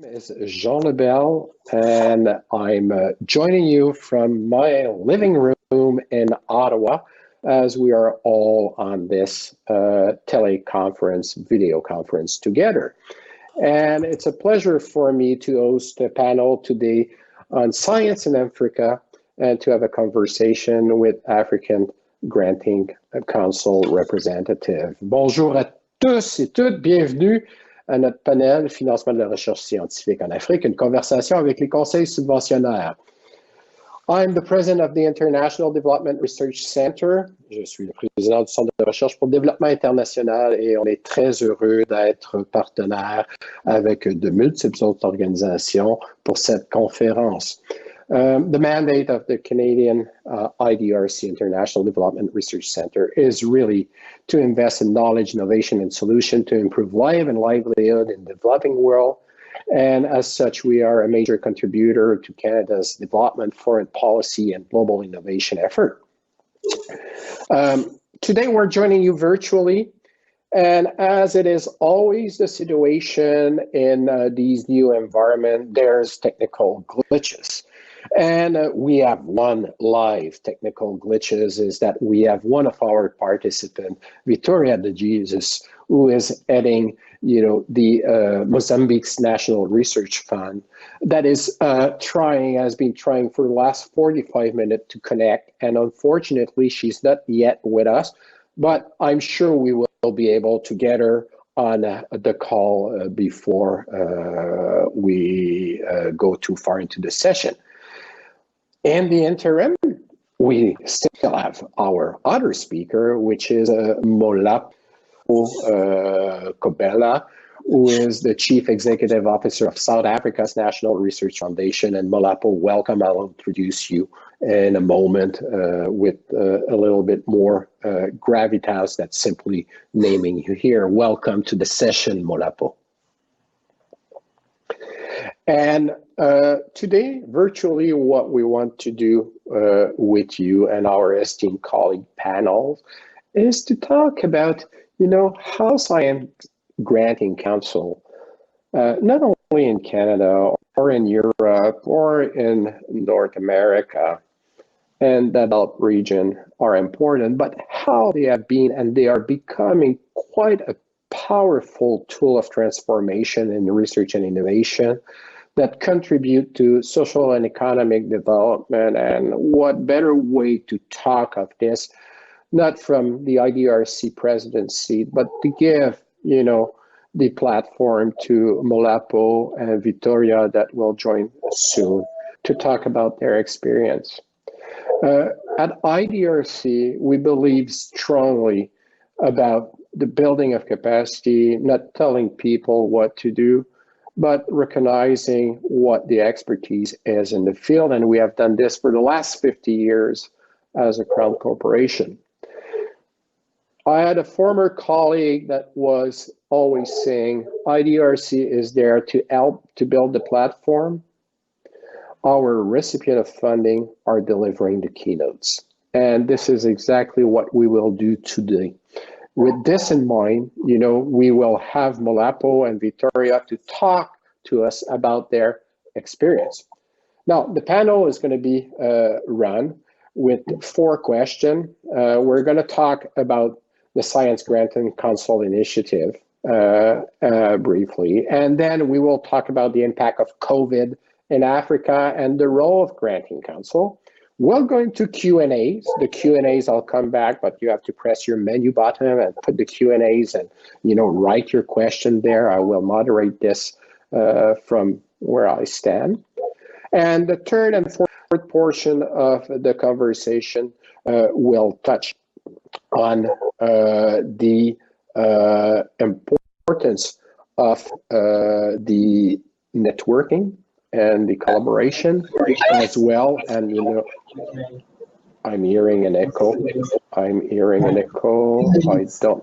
Is Jean Lebel, and I'm joining you from my living room in Ottawa as we are all on this teleconference, video conference together. And it's a pleasure for me to host a panel today on science in Africa and to have a conversation with African Granting Council representative. Bonjour à tous et toutes, bienvenue à notre panel Financement de la recherche scientifique en Afrique, une conversation avec les conseils subventionnaires. I'm the president of the International Development Research Center. Je suis le président du Centre de recherche pour le développement international et on est très heureux d'être partenaire avec de multiples autres organisations pour cette conférence. The mandate of the Canadian IDRC, International Development Research Center, is really to invest in knowledge, innovation, and solution to improve life and livelihood in the developing world. And as such, we are a major contributor to Canada's development, foreign policy, and global innovation effort. Today, we're joining you virtually. And as it is always the situation in these new environments, there's technical glitches. And we have one live technical glitches is that we have one of our participants, Vitória de Jesus, who is heading, the Mozambique's National Research Fund that is has been trying for the last 45 minutes to connect. And unfortunately, she's not yet with us, but I'm sure we will be able to get her on the call before we go too far into the session. In the interim, we still have our other speaker, which is Molapo Qhobela, who is the Chief Executive Officer of South Africa's National Research Foundation. And Molapo, welcome. I'll introduce you in a moment with a little bit more gravitas than simply naming you here. Welcome to the session, Molapo. And today, virtually, what we want to do with you and our esteemed colleague panel is to talk about, how Science Granting Council, not only in Canada or in Europe or in North America and the developed region are important, but how they have been and they are becoming quite a powerful tool of transformation in research and innovation that contribute to social and economic development. And what better way to talk of this, not from the IDRC presidency, but to give, the platform to Molapo and Vitória that will join soon to talk about their experience. At IDRC, we believe strongly about the building of capacity, not telling people what to do, but recognizing what the expertise is in the field. And we have done this for the last 50 years as a Crown Corporation. I had a former colleague that was always saying, IDRC is there to help to build the platform. Our recipient of funding are delivering the keynotes. And this is exactly what we will do today. With this in mind, we will have Molapo and Vitória to talk to us about their experience. Now, the panel is going to be run with 4 questions. We're going to talk about the Science Granting Council initiative briefly, and then we will talk about the impact of COVID in Africa and the role of Granting Council. We'll go into Q&As. The Q&As, I'll come back, but you have to press your menu button and put the Q&As and, write your question there. I will moderate this from where I stand. And the third and fourth portion of the conversation will touch on the importance of the networking and the collaboration as well. And, I'm hearing an echo. I don't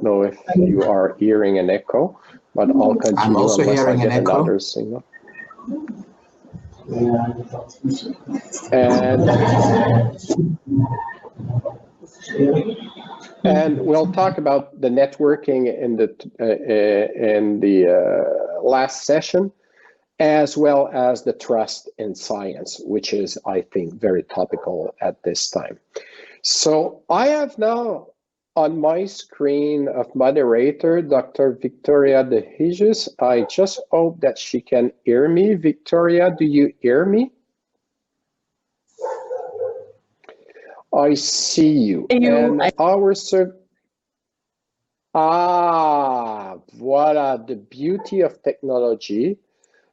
know if you are hearing an echo, but I'll continue. I'm also hearing an echo. Another signal. And we'll talk about the networking in the last session. as well as the trust in science, which is, I think, very topical at this time. So I have now on my screen of moderator, Dr. Vitória de Regis. I just hope that she can hear me. Vitória, do you hear me? I see you. And our voila, the beauty of technology.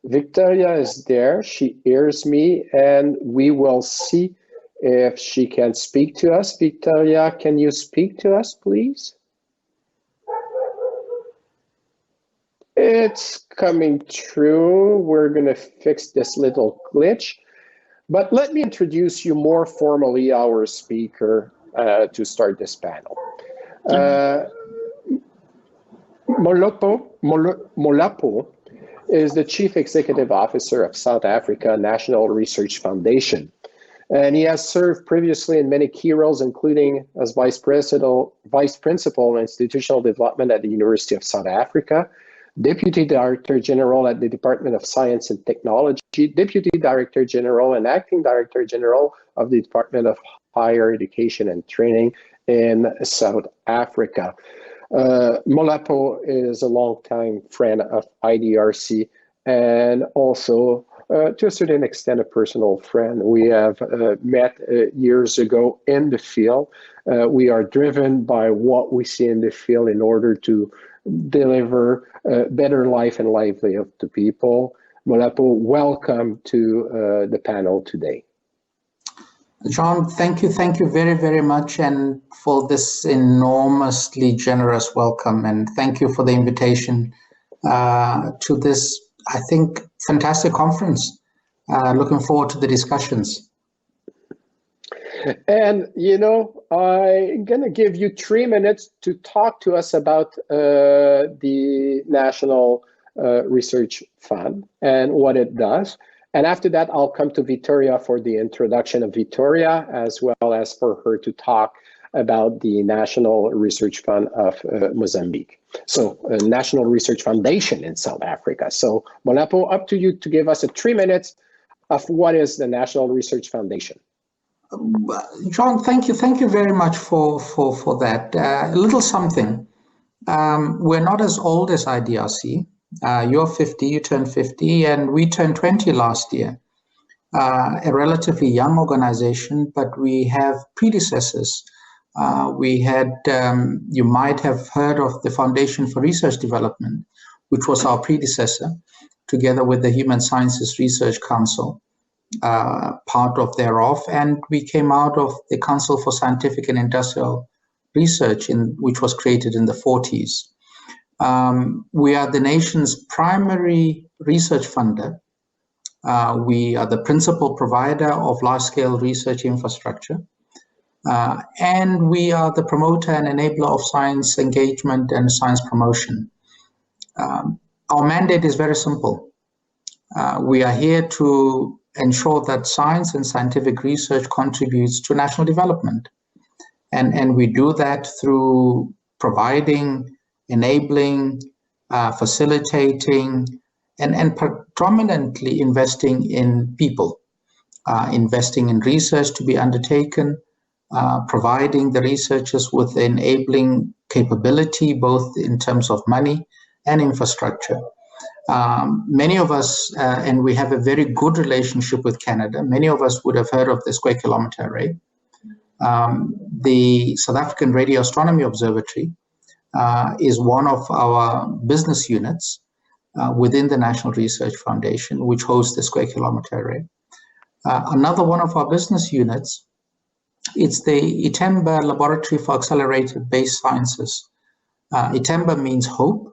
Vitória is there, she hears me, and we will see if she can speak to us. Vitória, can you speak to us, please? It's coming through. We're gonna fix this little glitch. But let me introduce you more formally, our speaker, to start this panel. Molapo is the Chief Executive Officer of South Africa National Research Foundation. And he has served previously in many key roles, including as Vice Principal Institutional Development at the University of South Africa, Deputy Director General at the Department of Science and Technology, Deputy Director General and Acting Director General of the Department of Higher Education and Training in South Africa. Molapo is a longtime friend of IDRC and also, to a certain extent, a personal friend. We have met years ago in the field. We are driven by what we see in the field in order to deliver better life and livelihood to people. Molapo, welcome to the panel today. John, thank you very, very much, and for this enormously generous welcome, and thank you for the invitation to this, I think, fantastic conference. Looking forward to the discussions. And, you know, I'm going to give you 3 minutes to talk to us about the National Research Fund and what it does. And after that, I'll come to Vitória for the introduction of Vitória, as well as for her to talk about the National Research Fund of Mozambique. So, National Research Foundation in South Africa. So, Molapo, up to you to give us 3 minutes of what is the National Research Foundation. John, thank you very much for that. A little something. We're not as old as IDRC. You're 50, you turned 50, and we turned 20 last year. A relatively young organization, but we have predecessors. We had, you might have heard of the Foundation for Research Development, which was our predecessor, together with the Human Sciences Research Council, part of thereof. And we came out of the Council for Scientific and Industrial Research, which was created in the 40s. We are the nation's primary research funder. We are the principal provider of large-scale research infrastructure. And we are the promoter and enabler of science engagement and science promotion. Our mandate is very simple. We are here to ensure that science and scientific research contributes to national development. And we do that through providing, enabling, facilitating, and predominantly investing in people, investing in research to be undertaken, providing the researchers with enabling capability, both in terms of money and infrastructure. Many of us, and we have a very good relationship with Canada, many of us would have heard of the Square Kilometre Array. The South African Radio Astronomy Observatory is one of our business units within the National Research Foundation, which hosts the Square Kilometre Array. Another one of our business units, it's the Itemba Laboratory for Accelerated Base Sciences. Itemba means hope,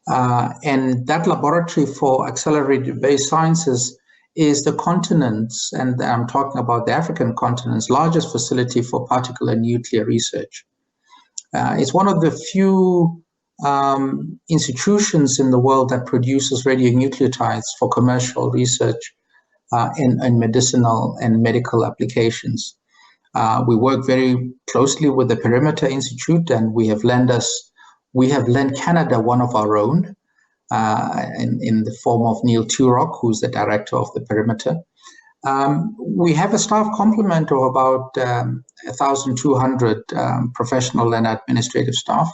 and that laboratory for accelerated base sciences is the continent's, and I'm talking about the African continent's, largest facility for particle and nuclear research. It's one of the few institutions in the world that produces radionuclides for commercial research in medicinal and medical applications. We work very closely with the Perimeter Institute, and we have lent Canada one of our own in the form of Neil Turok, who's the director of the Perimeter. We have a staff complement of about 1,200 professional and administrative staff.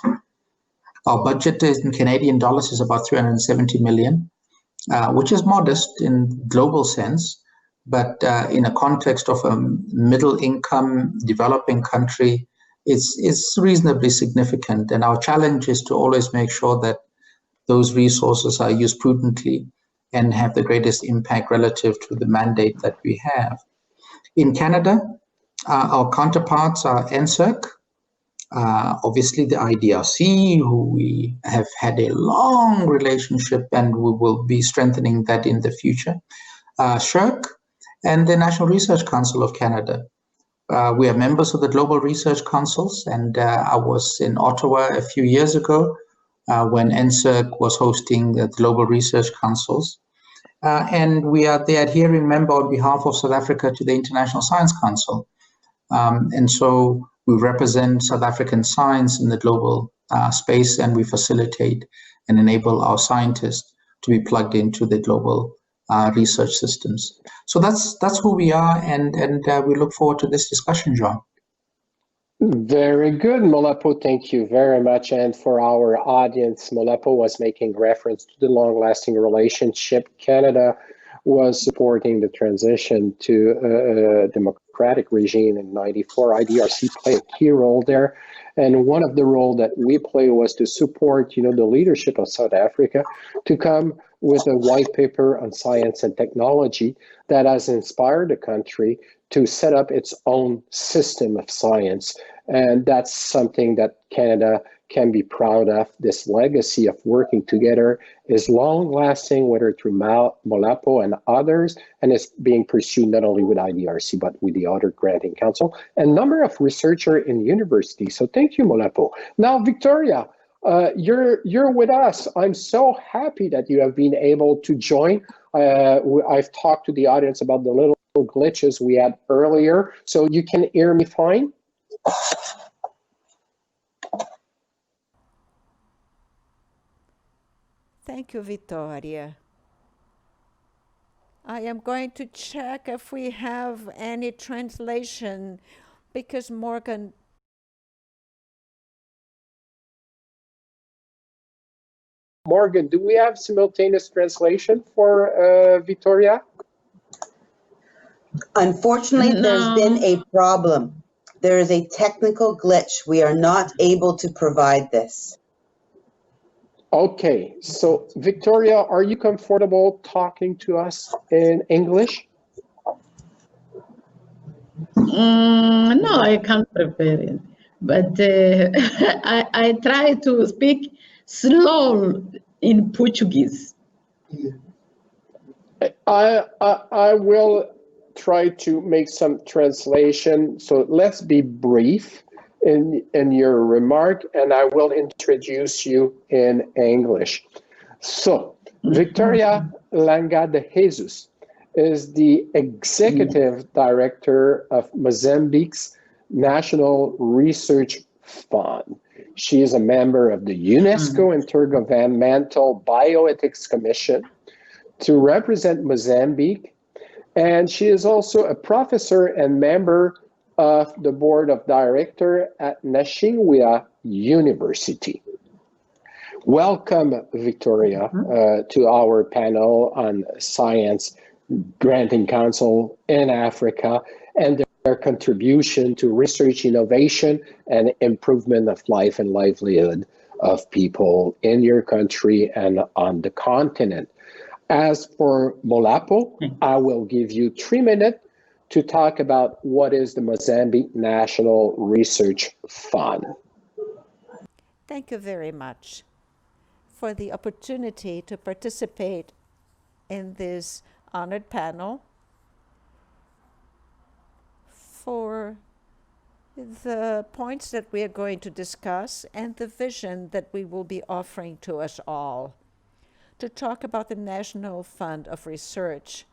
Our budget in Canadian dollars is about 370 million, which is modest in global sense, but in a context of a middle income developing country, it's reasonably significant. And our challenge is to always make sure that those resources are used prudently and have the greatest impact relative to the mandate that we have. In Canada, our counterparts are NSERC, obviously the IDRC, who we have had a long relationship and we will be strengthening that in the future, SHRC, and the National Research Council of Canada. We are members of the Global Research Councils, and I was in Ottawa a few years ago when NSERC was hosting the Global Research Councils. And we are the adhering member on behalf of South Africa to the International Science Council. And so we represent South African science in the global space, and we facilitate and enable our scientists to be plugged into the global research systems. So that's who we are, and we look forward to this discussion, John. Very good, Molapo. Thank you very much. And for our audience, Molapo was making reference to the long-lasting relationship. Canada was supporting the transition to a democratic regime in '94. IDRC played a key role there. And one of the roles that we play was to support, the leadership of South Africa to come with a white paper on science and technology that has inspired the country to set up its own system of science. And that's something that Canada can be proud of. This legacy of working together is long-lasting, whether through Molapo and others, and it's being pursued not only with IDRC, but with the other granting council, and number of researchers in universities. So thank you, Molapo. Now, Victoria, you're with us. I'm so happy that you have been able to join. I've talked to the audience about the little glitches we had earlier, so you can hear me fine? Thank you, Vitória. I am going to check if we have any translation, because Morgan do we have simultaneous translation for Vitória? Unfortunately, there's been a problem. There is a technical glitch. We are not able to provide this. Okay, so Victoria, are you comfortable talking to us in English? No, I can't prepare it, but I try to speak slow in Portuguese. I will try to make some translation. So let's be brief in your remark, and I will introduce you in English. So Victoria Langa de Jesus is the executive director of Mozambique's National Research Fund. She is a member of the UNESCO Intergovernmental Bioethics Commission to represent Mozambique, and she is also a professor and member of the board of director at Naxingwea University. Welcome, Victoria, to our panel on Science Granting Council in Africa and their contribution to research innovation and improvement of life and livelihood of people in your country and on the continent. As for Molapo, I will give you 3 minutes to talk about what is the Mozambique National Research Fund. Thank you very much for the opportunity to participate in this honored panel for the points that we are going to discuss and the vision that we will be offering to us all. To talk about the National Fund of Research.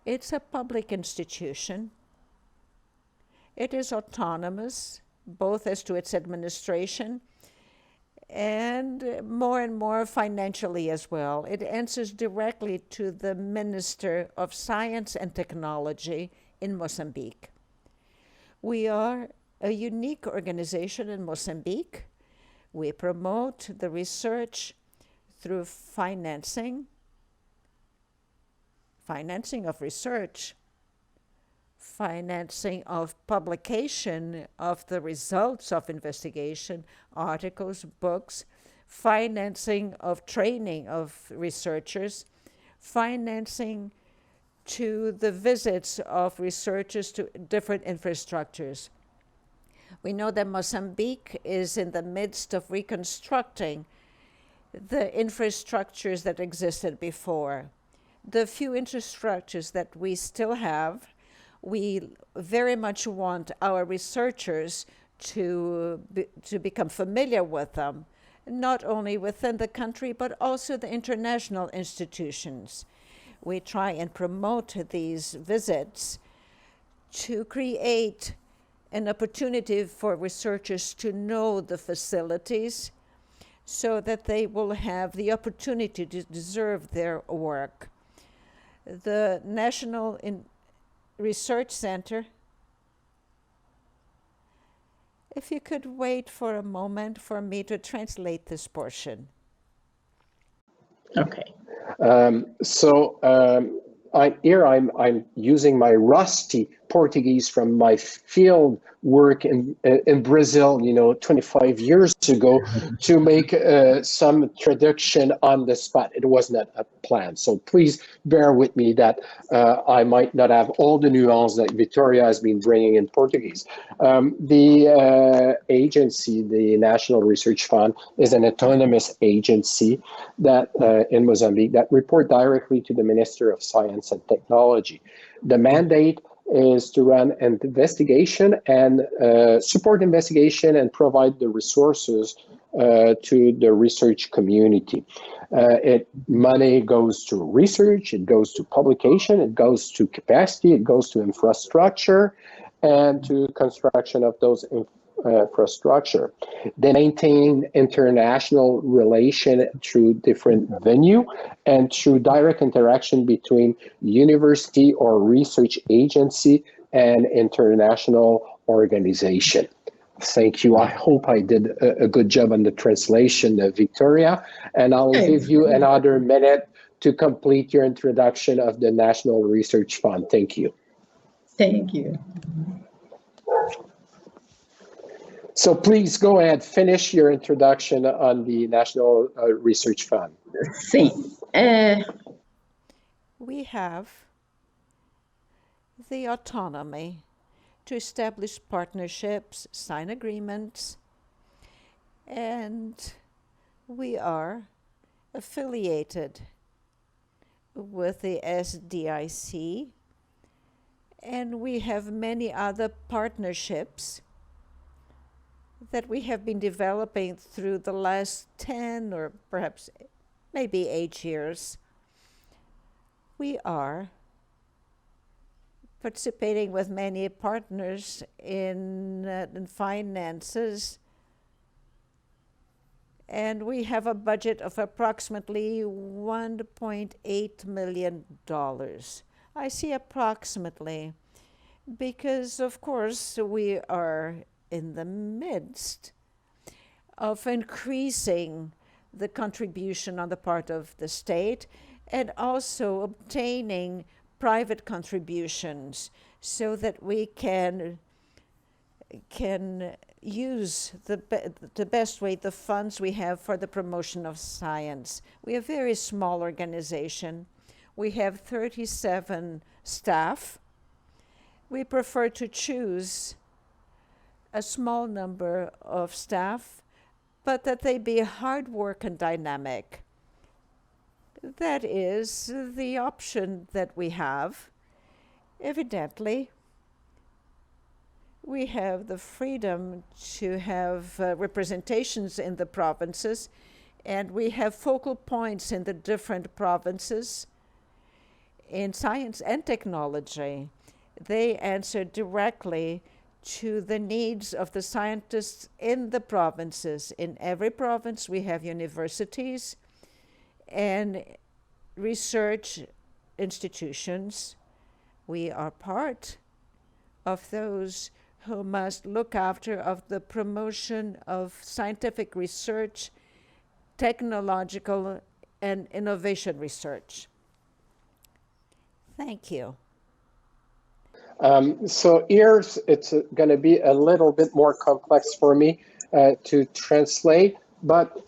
It's a public institution. It is autonomous, both as to its administration and more financially as well. It answers directly to the Minister of Science and Technology in Mozambique. We are a unique organization in Mozambique. We promote the research through financing of research, financing of publication of the results of investigation, articles, books, financing of training of researchers, financing to the visits of researchers to different infrastructures. We know that Mozambique is in the midst of reconstructing the infrastructures that existed before. The few infrastructures that we still have, we very much want our researchers to become familiar with them, not only within the country, but also the international institutions. We try and promote these visits to create an opportunity for researchers to know the facilities so that they will have the opportunity to deserve their work. The National Research Center, if you could wait for a moment for me to translate this portion. Okay. I'm using my rusty Portuguese from my field work in Brazil, 25 years ago, to make some traduction on the spot. It was not a plan, so please bear with me that I might not have all the nuance that Vitória has been bringing in Portuguese. The agency, the National Research Fund, is an autonomous agency that in Mozambique that report directly to the Minister of Science and Technology. The mandate is to run an investigation and support investigation and provide the resources to the research community. Money goes to research, it goes to publication, it goes to capacity, it goes to infrastructure, and to construction of those infrastructure. They maintain international relation through different venue and through direct interaction between university or research agency and international organization. Thank you. I hope I did a good job on the translation, Vitória, and I'll give you another minute to complete your introduction of the National Research Fund. Thank you. Thank you. So please go ahead, finish your introduction on the National Research Fund. Sim. We have the autonomy to establish partnerships, sign agreements, and we are affiliated with the SDIC, and we have many other partnerships that we have been developing through the last 10 or perhaps maybe 8 years. We are participating with many partners in finances, and we have a budget of approximately $1.8 million. I see approximately because, of course, we are in the midst of increasing the contribution on the part of the state and also obtaining private contributions so that we can use the best way the funds we have for the promotion of science. We are a very small organization. We have 37 staff. We prefer to choose a small number of staff, but that they be hard work and dynamic. That is the option that we have. Evidently, we have the freedom to have representations in the provinces, and we have focal points in the different provinces in science and technology. They answer directly to the needs of the scientists in the provinces. In every province, we have universities and research institutions. We are part of those who must look after of the promotion of scientific research, technological and innovation research. Thank you. So here it's going to be a little bit more complex for me to translate, but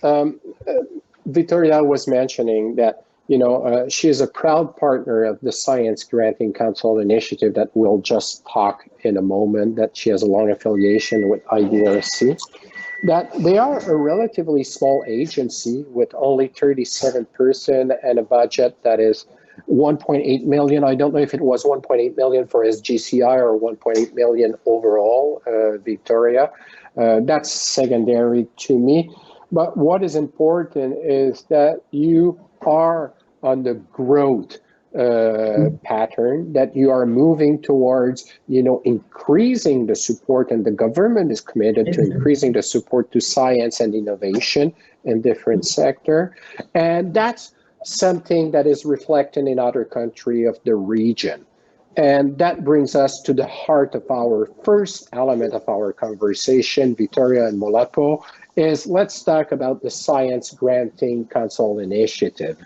Vitória was mentioning that, you know, she is a proud partner of the Science Granting Council initiative that we'll just talk in a moment, that she has a long affiliation with IDRC, that they are a relatively small agency with only 37 persons and a budget that is 1.8 million. I don't know if it was 1.8 million for SGCI or 1.8 million overall, Vitória. That's secondary to me. But what is important is that you are on the growth pattern, that you are moving towards, you know, increasing the support, and the government is committed to increasing the support to science and innovation in different sectors. And that's something that is reflected in other countries of the region. And that brings us to the heart of our first element of our conversation, Vitória and Molapo, is let's talk about the Science Granting Council initiative.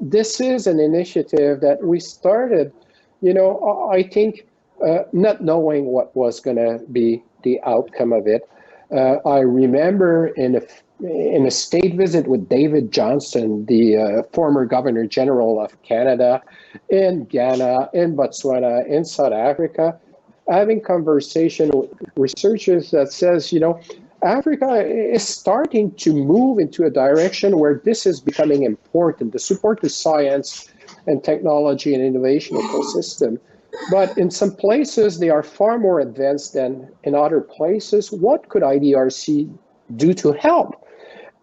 This is an initiative that we started, you know, I think not knowing what was going to be the outcome of it. I remember in a state visit with David Johnston, the former Governor General of Canada, in Ghana, in Botswana, in South Africa, having conversation with researchers that says, you know, Africa is starting to move into a direction where this is becoming important, the support to science and technology and innovation ecosystem. But in some places, they are far more advanced than in other places. What could IDRC do to help?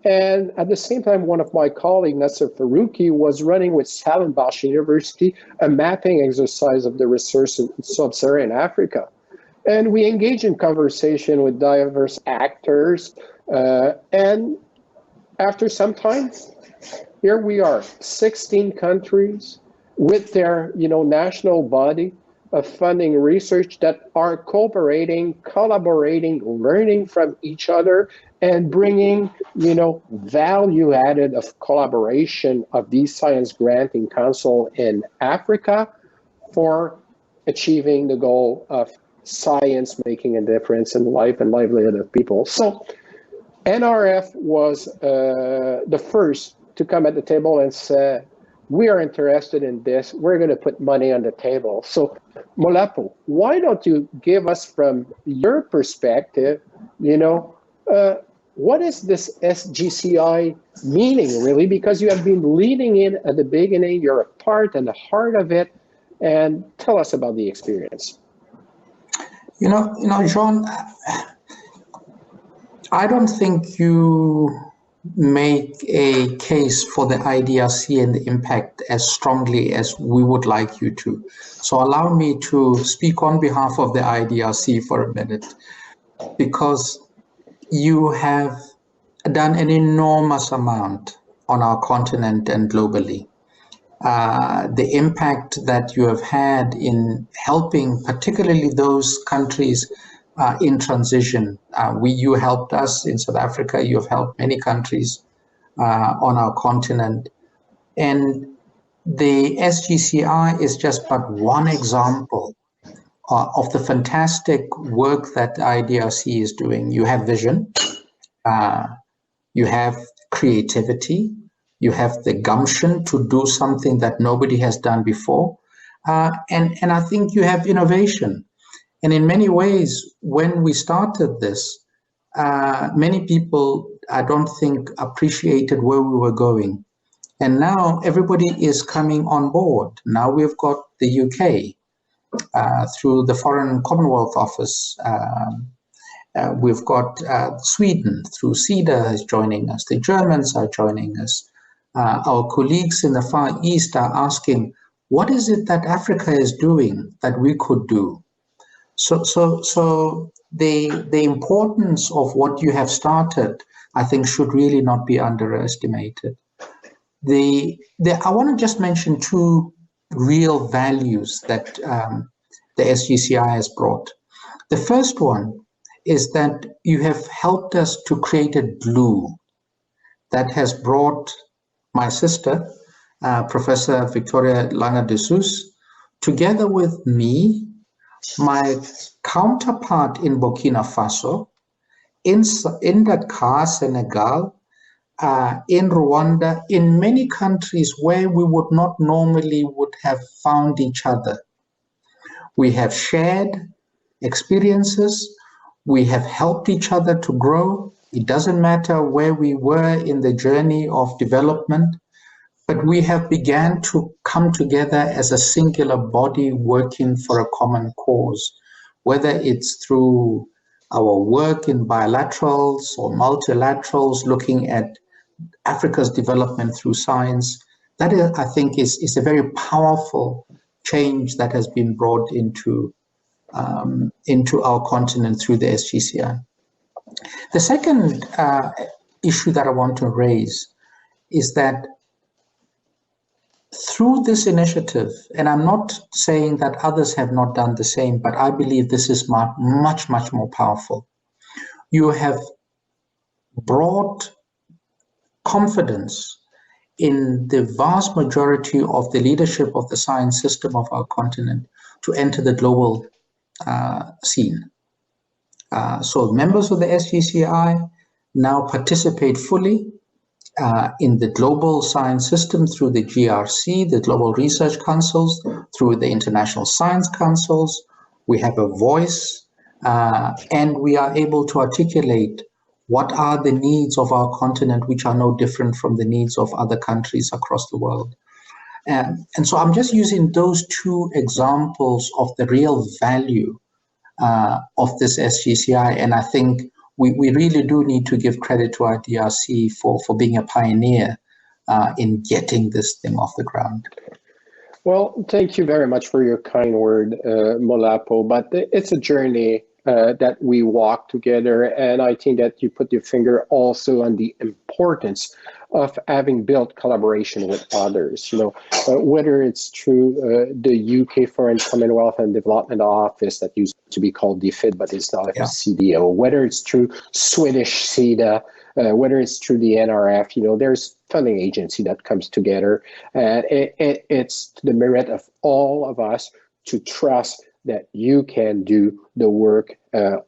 And at the same time, one of my colleagues, Nasser Farouki, was running with Stellenbosch University a mapping exercise of the research in sub-Saharan Africa. And we engage in conversation with diverse actors. And after some time, here we are, 16 countries with their, you know, national body of funding research that are cooperating, collaborating, learning from each other, and bringing, you know, value added of collaboration of these Science Granting Council in Africa for achieving the goal of science making a difference in life and livelihood of people. So NRF was the first to come at the table and say, we are interested in this, we're going to put money on the table. So Molapo, why don't you give us from your perspective, you know, what is this SGCI meaning really? Because you have been leading it at the beginning, you're a part and the heart of it, and tell us about the experience. You know, Jean, I don't think you make a case for the IDRC and the impact as strongly as we would like you to. So allow me to speak on behalf of the IDRC for a minute, because you have done an enormous amount on our continent and globally. The impact that you have had in helping particularly those countries in transition. You helped us in South Africa, you have helped many countries on our continent. And the SGCI is just but one example of the fantastic work that IDRC is doing. You have vision, you have creativity, you have the gumption to do something that nobody has done before. And I think you have innovation. And in many ways, when we started this, many people, I don't think, appreciated where we were going. And now everybody is coming on board. Now we've got the UK through the Foreign Commonwealth Office. We've got Sweden through CEDA is joining us. The Germans are joining us. Our colleagues in the Far East are asking, what is it that Africa is doing that we could do? So the importance of what you have started, I think, should really not be underestimated. I want to just mention two real values that the SGCI has brought. The first one is that you have helped us to create a glue that has brought my sister, Professor Vitória Langa de Sus, together with me, my counterpart in Burkina Faso, in Dakar, Senegal, in Rwanda, in many countries where we would not normally would have found each other. We have shared experiences. We have helped each other to grow. It doesn't matter where we were in the journey of development, but we have began to come together as a singular body working for a common cause, whether it's through our work in bilaterals or multilaterals, looking at Africa's development through science. That is, I think, is a very powerful change that has been brought into our continent through the SGCI. The second issue that I want to raise is that through this initiative, and I'm not saying that others have not done the same, but I believe this is much, much more powerful. You have brought confidence in the vast majority of the leadership of the science system of our continent to enter the global scene. So members of the SGCI now participate fully in the global science system through the GRC, the Global Research Councils, through the International Science Councils. We have a voice, and we are able to articulate what are the needs of our continent, which are no different from the needs of other countries across the world. And so I'm just using those two examples of the real value of this SGCI, and I think we really do need to give credit to IDRC for being a pioneer in getting this thing off the ground. Well, thank you very much for your kind word, Molapo, but it's a journey that we walk together, and I think that you put your finger also on the importance of having built collaboration with others. Whether it's through the UK Foreign Commonwealth and Development Office that used to be called DFID, but it's now CDO, whether it's through Swedish SIDA, whether it's through the NRF, there's funding agency that comes together, and it's to the merit of all of us to trust that you can do the work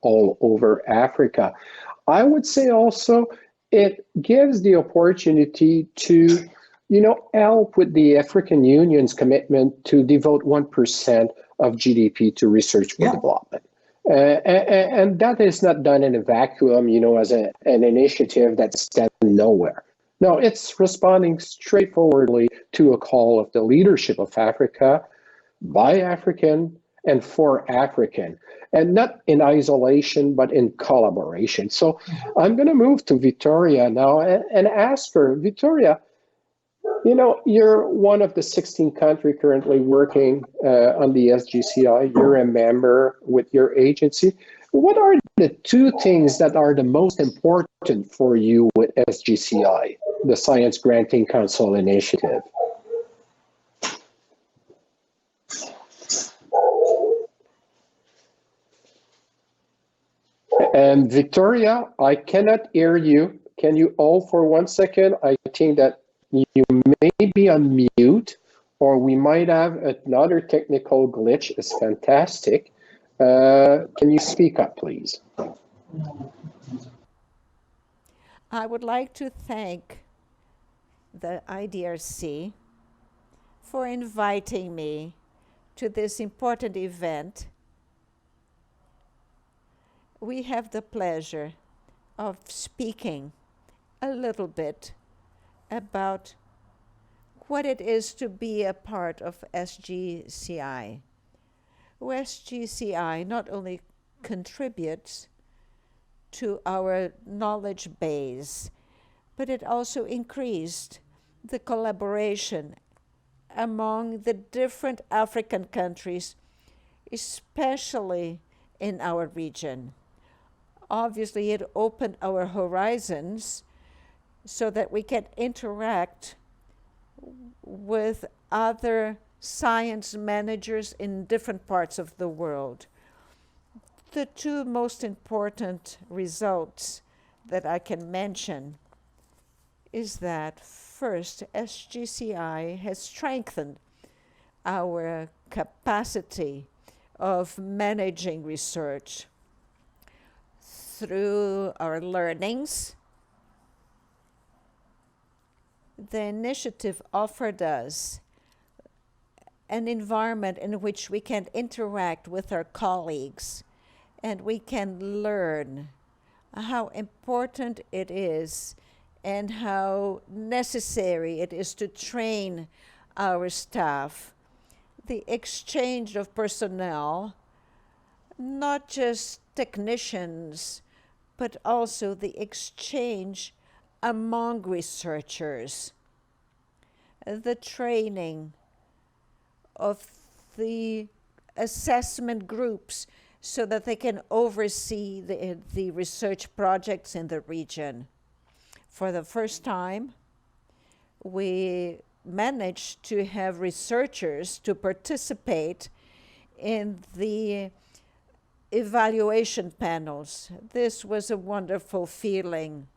all over Africa. I would say also it gives the opportunity to, help with the African Union's commitment to devote 1% of GDP to research for development. And that is not done in a vacuum, as an initiative that's done nowhere. No, it's responding straightforwardly to a call of the leadership of Africa by African and for African, and not in isolation, but in collaboration. So I'm going to move to Vitória now and ask her, Vitória, you're one of the 16 countries currently working on the SGCI. You're a member with your agency. What are the two things that are the most important for you with SGCI, the Science Granting Council Initiative? And Vitória, I cannot hear you. Can you hold for 1 second? I think that you may be on mute, or we might have another technical glitch. It's fantastic. Can you speak up, please? I would like to thank the IDRC for inviting me to this important event. We have the pleasure of speaking a little bit about what it is to be a part of SGCI. SGCI not only contributes to our knowledge base, but it also increased the collaboration among the different African countries, especially in our region. Obviously, it opened our horizons so that we can interact with other science managers in different parts of the world. The two most important results that I can mention is that first, SGCI has strengthened our capacity of managing research through our learnings. The initiative offered us an environment in which we can interact with our colleagues and we can learn how important it is and how necessary it is to train our staff. The exchange of personnel, not just technicians, but also the exchange among researchers, the training of the assessment groups so that they can oversee the research projects in the region. For the first time, we managed to have researchers to participate in the evaluation panels. This was a wonderful feeling.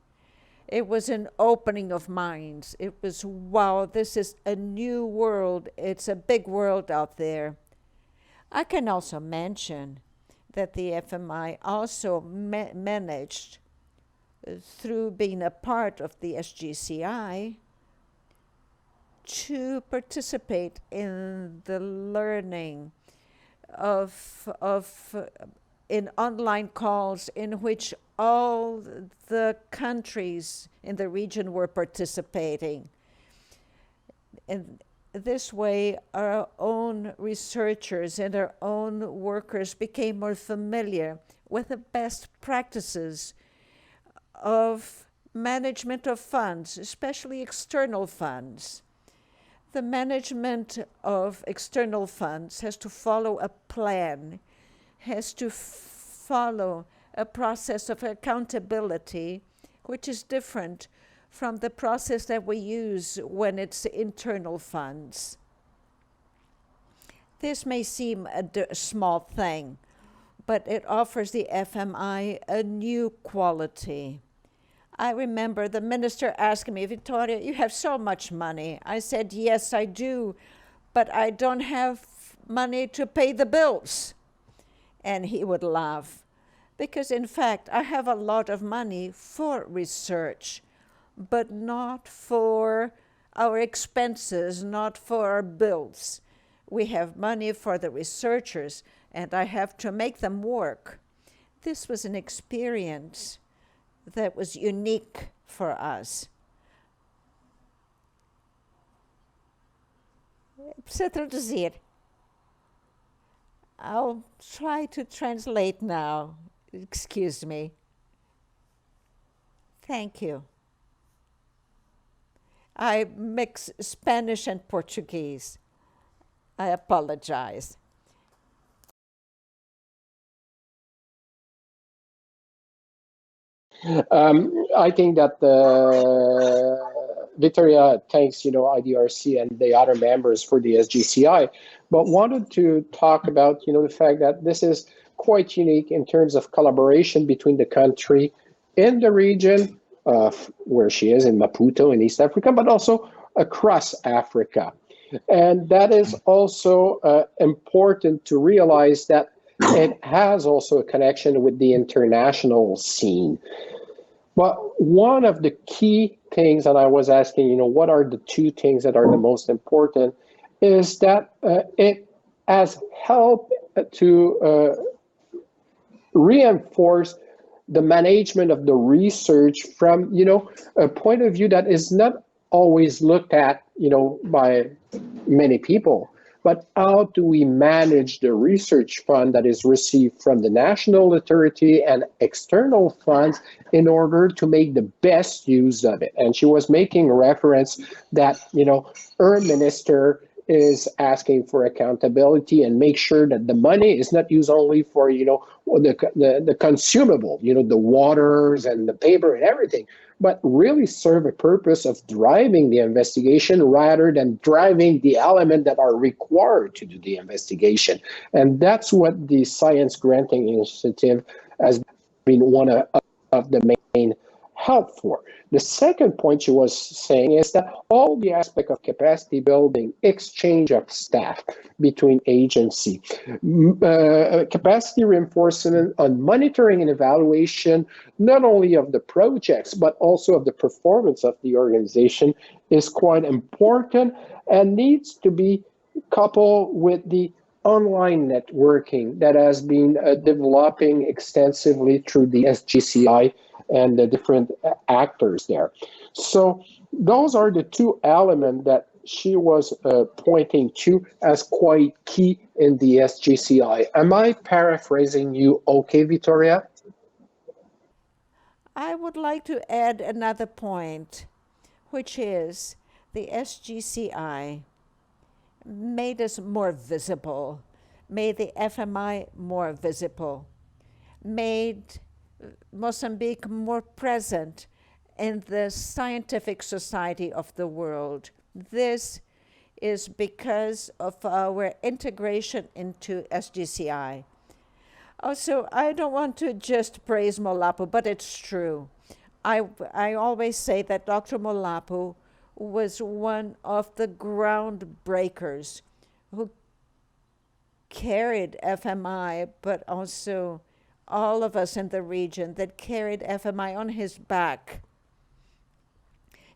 It was an opening of minds. It was, wow, this is a new world. It's a big world out there. I can also mention that the FMI also managed, through being a part of the SGCI, to participate in the learning in online calls in which all the countries in the region were participating. And this way, our own researchers and our own workers became more familiar with the best practices of management of funds, especially external funds. The management of external funds has to follow a plan, has to follow a process of accountability, which is different from the process that we use when it's internal funds. This may seem a small thing, but it offers the FMI a new quality. I remember the minister asking me, Vitória, you have so much money. I said, yes, I do, but I don't have money to pay the bills. And he would laugh, because in fact, I have a lot of money for research, but not for our expenses, not for our bills. We have money for the researchers, and I have to make them work. This was an experience that was unique for us. Precisa traduzir. I'll try to translate now. Excuse me. Thank you. I mix Spanish and Portuguese. I apologize. I think that Vitória thanks, IDRC and the other members for the SGCI, but wanted to talk about, the fact that this is quite unique in terms of collaboration between the country in the region where she is in Maputo in East Africa, but also across Africa. And that is also important to realize that it has also a connection with the international scene. But one of the key things that I was asking, what are the two things that are the most important, is that it has helped to reinforce the management of the research from, a point of view that is not always looked at, by many people. But how do we manage the research fund that is received from the national authority and external funds in order to make the best use of it? And she was making reference that, her minister is asking for accountability and make sure that the money is not used only for, the consumable, the waters and the paper and everything, but really serve a purpose of driving the investigation rather than driving the element that are required to do the investigation. And that's what the Science Granting Initiative has been one of the main help for. The second point she was saying is that all the aspect of capacity building, exchange of staff between agency, capacity reinforcement on monitoring and evaluation, not only of the projects, but also of the performance of the organization is quite important and needs to be coupled with the online networking that has been developing extensively through the SGCI and the different actors there. So those are the two elements that she was pointing to as quite key in the SGCI. Am I paraphrasing you okay, Vitória? I would like to add another point, which is the SGCI made us more visible, made the FMI more visible, made Mozambique more present in the scientific society of the world. This is because of our integration into SGCI. Also, I don't want to just praise Molapo, but it's true. I always say that Dr. Molapo was one of the groundbreakers who carried FMI, but also all of us in the region that carried FMI on his back.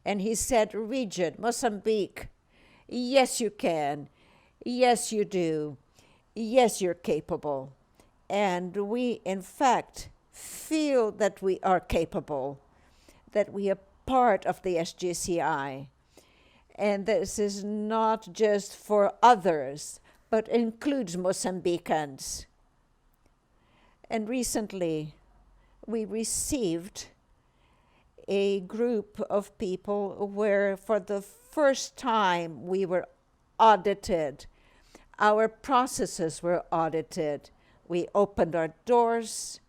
And he said, region, Mozambique, yes, you can. Yes, you do. Yes, you're capable. And we, in fact, feel that we are capable, that we are part of the SGCI. And this is not just for others, but includes Mozambicans. And recently, we received a group of people where for the first time we were audited. Our processes were audited. We opened our doors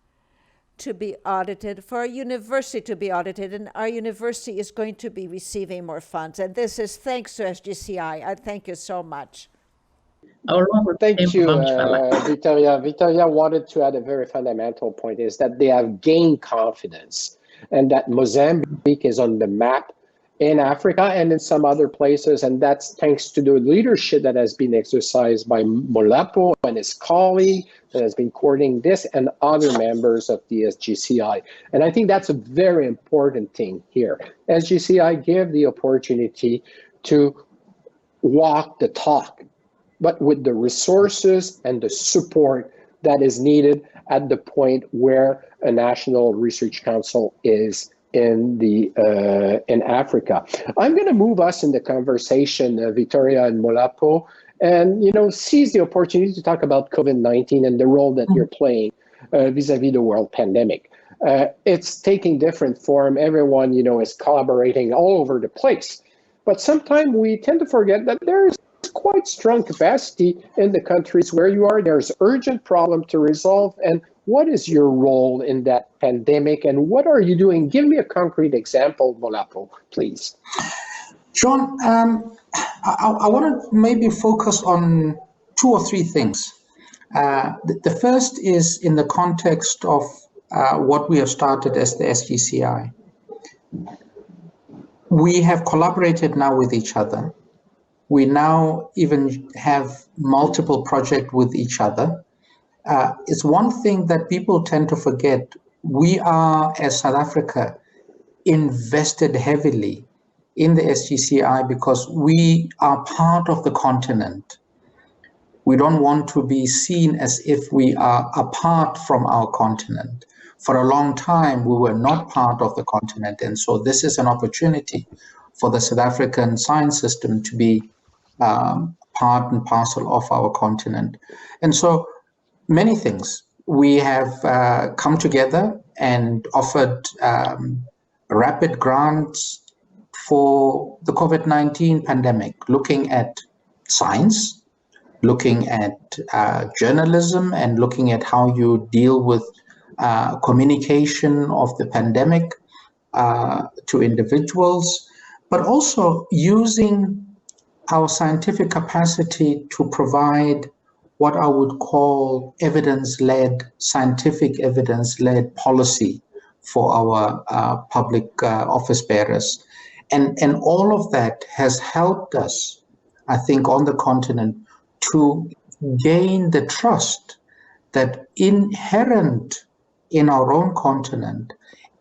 to be audited, for our university to be audited, and our university is going to be receiving more funds. And this is thanks to SGCI. I thank you so much. Thank you, Vitória. Vitória wanted to add a very fundamental point, is that they have gained confidence and that Mozambique is on the map in Africa and in some other places, and that's thanks to the leadership that has been exercised by Molapo and his colleague that has been coordinating this and other members of the SGCI. And I think that's a very important thing here. SGCI give the opportunity to walk the talk, but with the resources and the support that is needed at the point where a National Research Council is in Africa. I'm going to move us in the conversation, Vitória and Molapo, and seize the opportunity to talk about COVID-19 and the role that you're playing vis-a-vis the world pandemic. It's taking different form. Everyone, is collaborating all over the place. But sometimes we tend to forget that there's quite strong capacity in the countries where you are. There's urgent problem to resolve. And what is your role in that pandemic and what are you doing? Give me a concrete example, Molapo, please. John, I want to maybe focus on 2 or 3 things. The first is in the context of what we have started as the SGCI. We have collaborated now with each other. We now even have multiple projects with each other. It's one thing that people tend to forget. We are, as South Africa, invested heavily in the SGCI because we are part of the continent. We don't want to be seen as if we are apart from our continent. For a long time, we were not part of the continent. And so this is an opportunity for the South African science system to be part and parcel of our continent. And so many things. We have come together and offered rapid grants for the COVID-19 pandemic, looking at science, looking at journalism, and looking at how you deal with communication of the pandemic to individuals, but also using our scientific capacity to provide what I would call evidence-led, scientific evidence-led policy for our public office bearers. And all of that has helped us, I think, on the continent to gain the trust that inherent in our own continent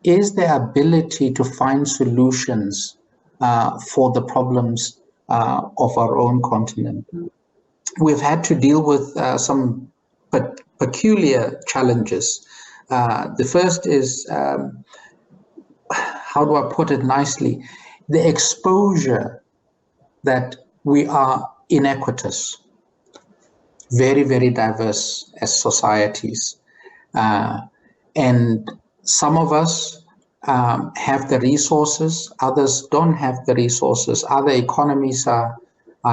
is the ability to find solutions for the problems of our own continent. We've had to deal with some peculiar challenges. The first is, how do I put it nicely, the exposure that we are inequitous, very, very diverse as societies. And some of us have the resources, others don't have the resources. Other economies are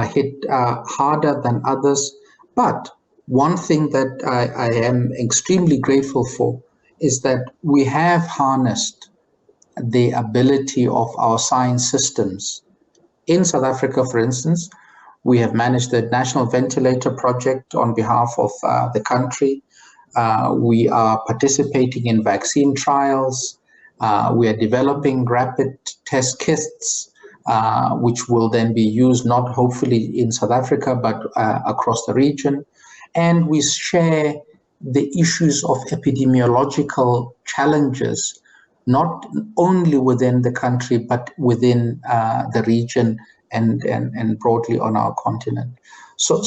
hit harder than others. But one thing that I am extremely grateful for is that we have harnessed the ability of our science systems. In South Africa, for instance, we have managed the National Ventilator Project on behalf of the country. We are participating in vaccine trials. We are developing rapid test kits, which will then be used not hopefully in South Africa, but across the region. And we share the issues of epidemiological challenges, not only within the country, but within the region and broadly on our continent. So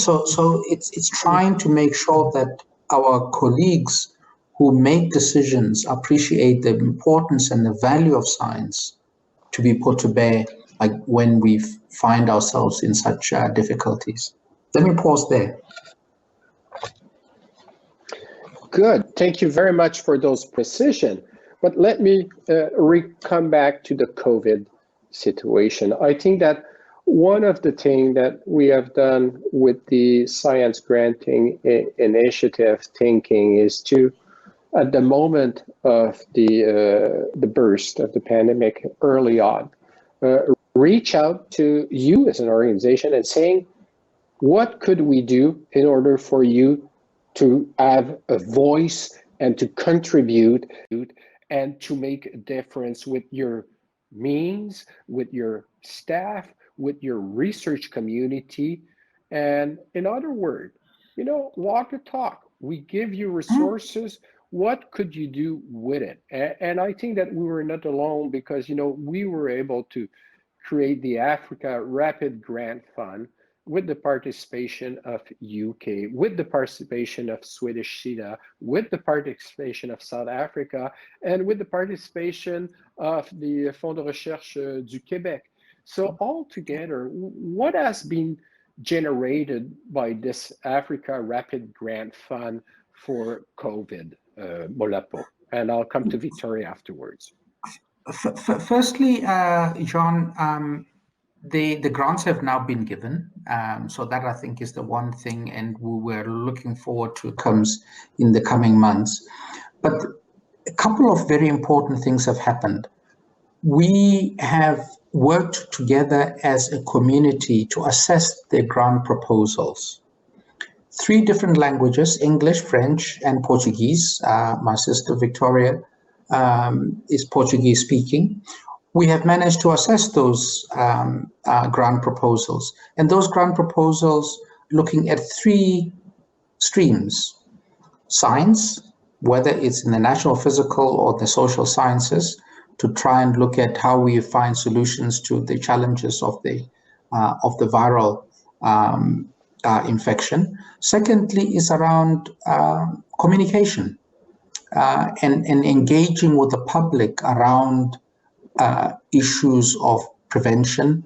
it's trying to make sure that our colleagues who make decisions appreciate the importance and the value of science to be put to bear, like when we find ourselves in such difficulties. Let me pause there. Good. Thank you very much for those precision. But let me come back to the COVID situation. I think that one of the things that we have done with the science granting initiative thinking is to, at the moment of the burst of the pandemic early on, reach out to you as an organization and saying, what could we do in order for you to have a voice and to contribute and to make a difference with your means, with your staff, with your research community. And in other words, walk the talk. We give you resources. What could you do with it? And I think that we were not alone because, we were able to create the Africa Rapid Grant Fund with the participation of UK, with the participation of Swedish SIDA, with the participation of South Africa, and with the participation of the Fonds de Recherche du Québec. So altogether, what has been generated by this Africa Rapid Grant Fund for COVID, Molapo? And I'll come to Vitória afterwards. Firstly, John, the grants have now been given. So that I think is the one thing, and we were looking forward to comes in the coming months. But a couple of very important things have happened. We have worked together as a community to assess the grant proposals. 3 different languages, English, French, and Portuguese. My sister Vitória is Portuguese speaking. We have managed to assess those grant proposals, and those grant proposals looking at 3 streams: science, whether it's in the natural, physical, or the social sciences, to try and look at how we find solutions to the challenges of the viral infection. Secondly is around communication and engaging with the public around issues of prevention,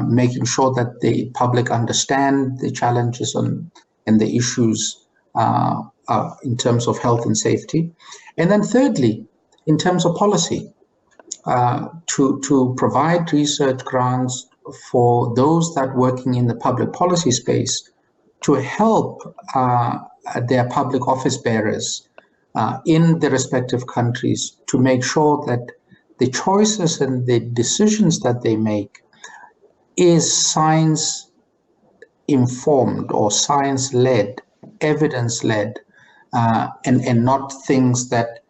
making sure that the public understand the challenges and the issues in terms of health and safety. And then thirdly, in terms of policy, to provide research grants for those that working in the public policy space to help their public office bearers in the respective countries to make sure that the choices and the decisions that they make is science informed or science led, evidence led, and not things that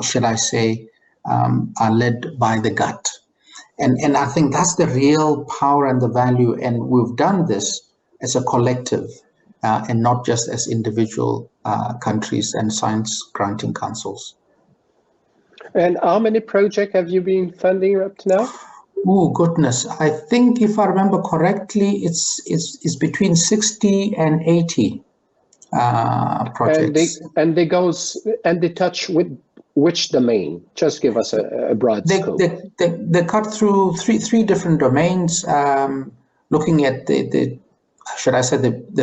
should I say are led by the gut. And I think that's the real power and the value, and we've done this as a collective and not just as individual countries and science granting councils. And how many projects have you been funding up to now? Oh goodness! I think if I remember correctly, it's between 60 and 80 projects. And they touch with which domain? Just give us a broad scope. They cut through three different domains, looking at the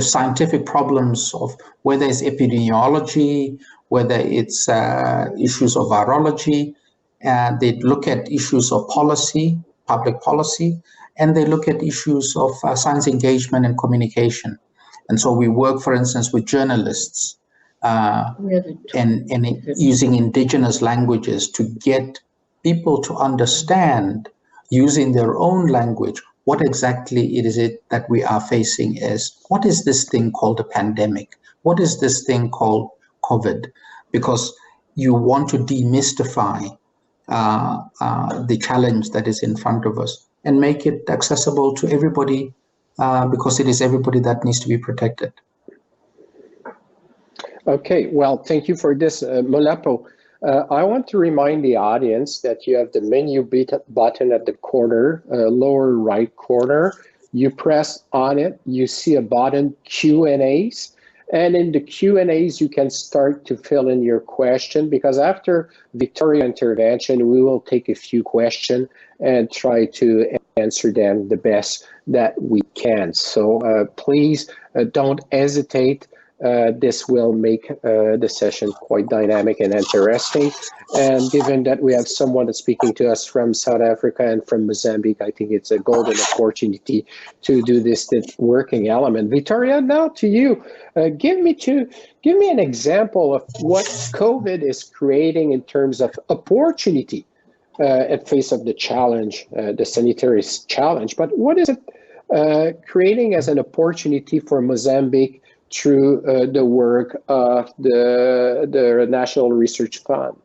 scientific problems of whether it's epidemiology, whether it's issues of virology. They look at issues of policy, public policy, and they look at issues of science engagement and communication. And so we work, for instance, with journalists and using indigenous languages to get people to understand, using their own language, what exactly it is that we are facing is, what is this thing called a pandemic? What is this thing called COVID? Because you want to demystify the challenge that is in front of us and make it accessible to everybody, because it is everybody that needs to be protected. Okay, well, thank you for this, Molapo. I want to remind the audience that you have the menu button at the corner, lower right corner. You press on it, you see a button, Q&As. And in the Q&As, you can start to fill in your question, because after Vitória intervention, we will take a few questions and try to answer them the best that we can. So please don't hesitate. This will make the session quite dynamic and interesting. And given that we have someone that's speaking to us from South Africa and from Mozambique, I think it's a golden opportunity to do this working element. Vitória, now to you. Give me an example of what COVID is creating in terms of opportunity at face of the challenge, the sanitary challenge. But what is it creating as an opportunity for Mozambique through the work of the National Research Fund?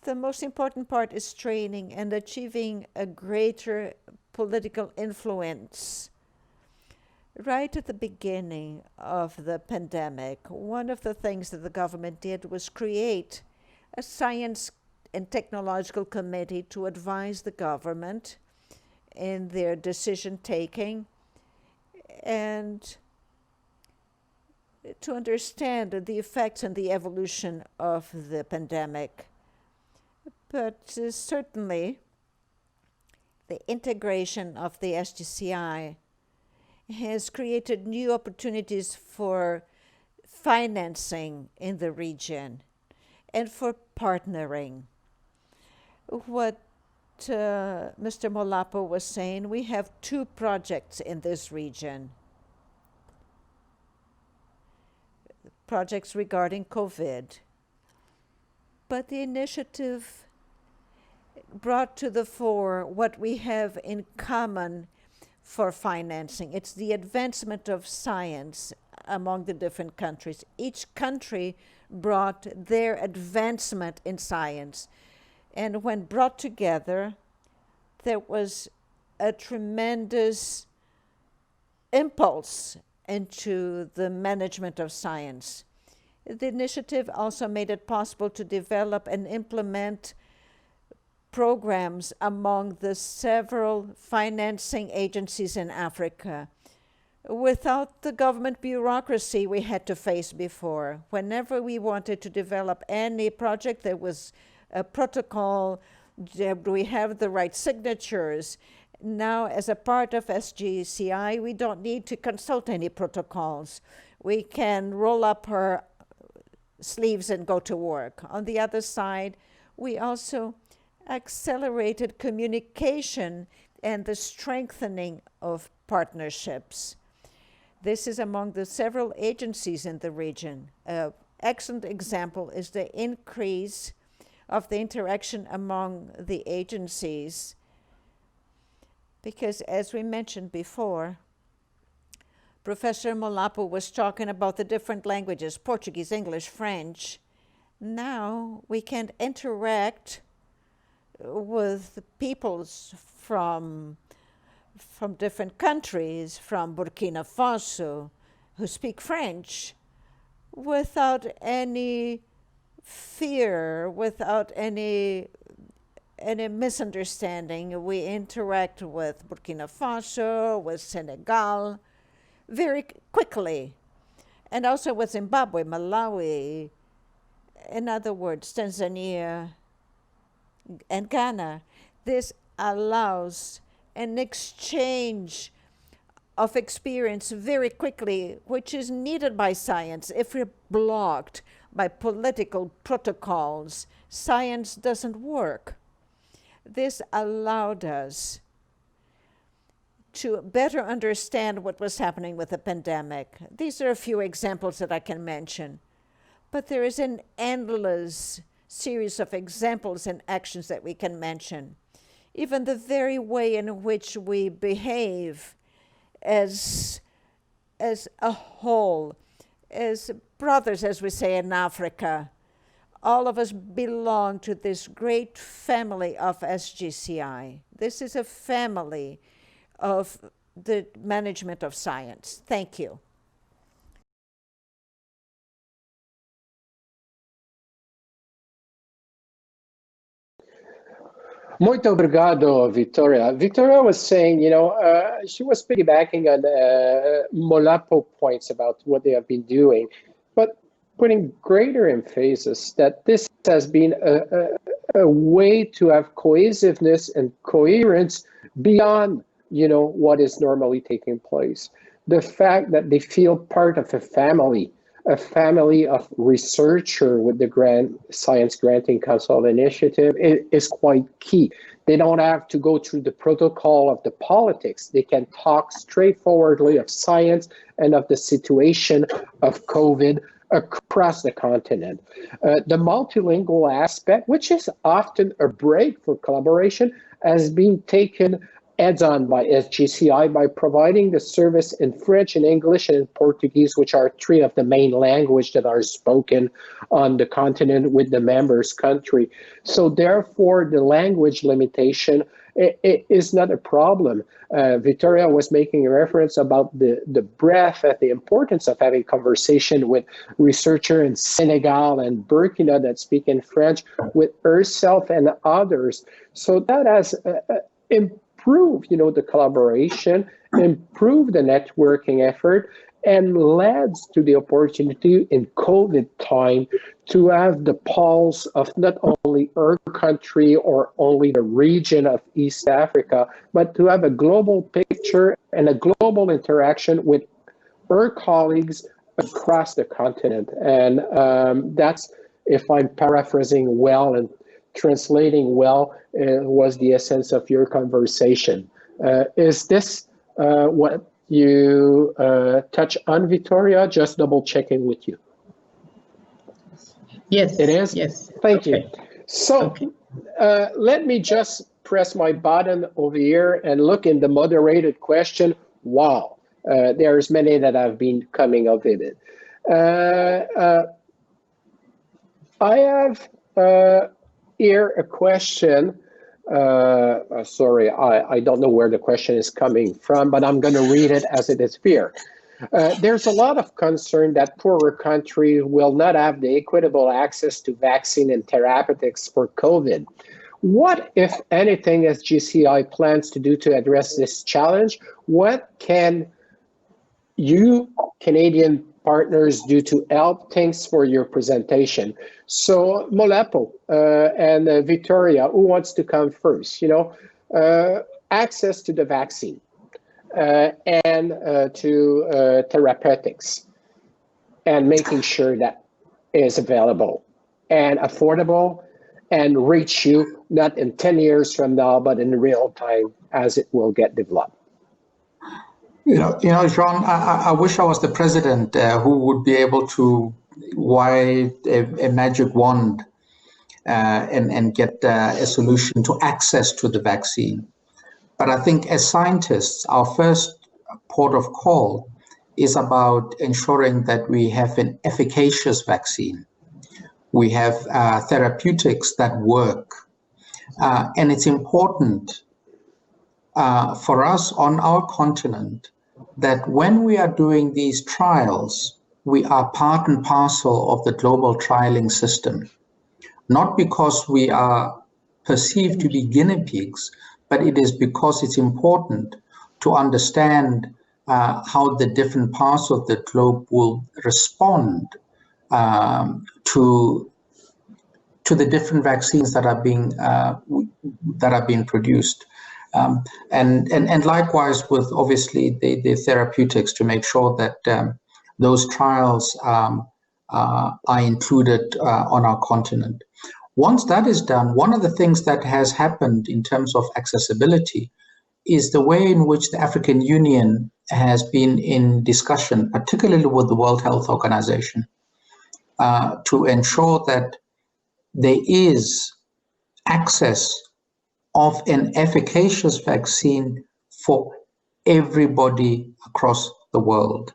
The most important part is training and achieving a greater political influence. Right at the beginning of the pandemic, one of the things that the government did was create a science and technological committee to advise the government in their decision-taking and to understand the effects and the evolution of the pandemic. But certainly, the integration of the SGCI has created new opportunities for financing in the region and for partnering. What Mr. Molapo was saying, we have 2 projects in this region. Projects regarding COVID. But the initiative brought to the fore what we have in common for financing. It's the advancement of science among the different countries. Each country brought their advancement in science. And when brought together, there was a tremendous impulse into the management of science. The initiative also made it possible to develop and implement programs among the several financing agencies in Africa without the government bureaucracy we had to face before. Whenever we wanted to develop any project, there was a protocol. Do we have the right signatures? Now, as a part of SGCI, we don't need to consult any protocols. We can roll up our sleeves and go to work. On the other side, we also accelerated communication and the strengthening of partnerships. This is among the several agencies in the region. An excellent example is the increase of the interaction among the agencies, because as we mentioned before, Professor Molapo was talking about the different languages, Portuguese, English, French. Now we can interact with peoples from different countries, from Burkina Faso, who speak French, without any fear, without any misunderstanding. We interact with Burkina Faso, with Senegal, very quickly, and also with Zimbabwe, Malawi, in other words, Tanzania and Ghana. This allows an exchange of experience very quickly, which is needed by science. If we're blocked by political protocols, science doesn't work. This allowed us to better understand what was happening with the pandemic. These are a few examples that I can mention, but there is an endless series of examples and actions that we can mention. Even the very way in which we behave as a whole, as brothers, as we say in Africa. All of us belong to this great family of SGCI. This is a family of the management of science. Thank you. Muito obrigado, Vitória. Vitória was saying, she was piggybacking on Molapo points about what they have been doing, but putting greater emphasis that this has been a way to have cohesiveness and coherence beyond, what is normally taking place. The fact that they feel part of a family of researcher with the Science Granting Council initiative is quite key. They don't have to go through the protocol of the politics. They can talk straightforwardly of science and of the situation of COVID across the continent. The multilingual aspect, which is often a break for collaboration, has been taken heads-on by SGCI by providing the service in French and English and in Portuguese, which are three of the main languages that are spoken on the continent with the members country. So therefore, the language limitation is not a problem. Vitória was making a reference about the breadth and the importance of having conversation with researchers in Senegal and Burkina that speak in French, with herself and others. So that has improve, the collaboration, improve the networking effort, and led to the opportunity in COVID time to have the pulse of not only our country or only the region of East Africa, but to have a global picture and a global interaction with our colleagues across the continent. And that's, if I'm paraphrasing well and translating well, was the essence of your conversation. Is this what you touch on, Vitória? Just double checking with you. Yes. It is? Yes. Thank you. Okay. So Okay. Let me just press my button over here and look in the moderated question. Wow, there's many that have been coming of it. I have here a question. Sorry, I don't know where the question is coming from, but I'm going to read it as it is here. There's a lot of concern that poorer countries will not have the equitable access to vaccine and therapeutics for COVID. What, if anything, SGCI plans to do to address this challenge? What can you, Canadian partners, do to help? Thanks for your presentation. So Molapo and Vitória, who wants to come first? Access to the vaccine and to therapeutics, and making sure that is available and affordable and reach you not in 10 years from now, but in real time as it will get developed? Jean, I wish I was the president who would be able to wave a magic wand and get a solution to access to the vaccine. But I think as scientists, our first port of call is about ensuring that we have an efficacious vaccine. We have therapeutics that work. And it's important for us on our continent that when we are doing these trials, we are part and parcel of the global trialing system. Not because we are perceived to be guinea pigs, but it is because it's important to understand how the different parts of the globe will respond to the different vaccines that are being produced, and likewise with obviously the therapeutics to make sure that those trials are included on our continent. Once that is done, one of the things that has happened in terms of accessibility is the way in which the African Union has been in discussion, particularly with the World Health Organization, to ensure that there is access of an efficacious vaccine for everybody across the world.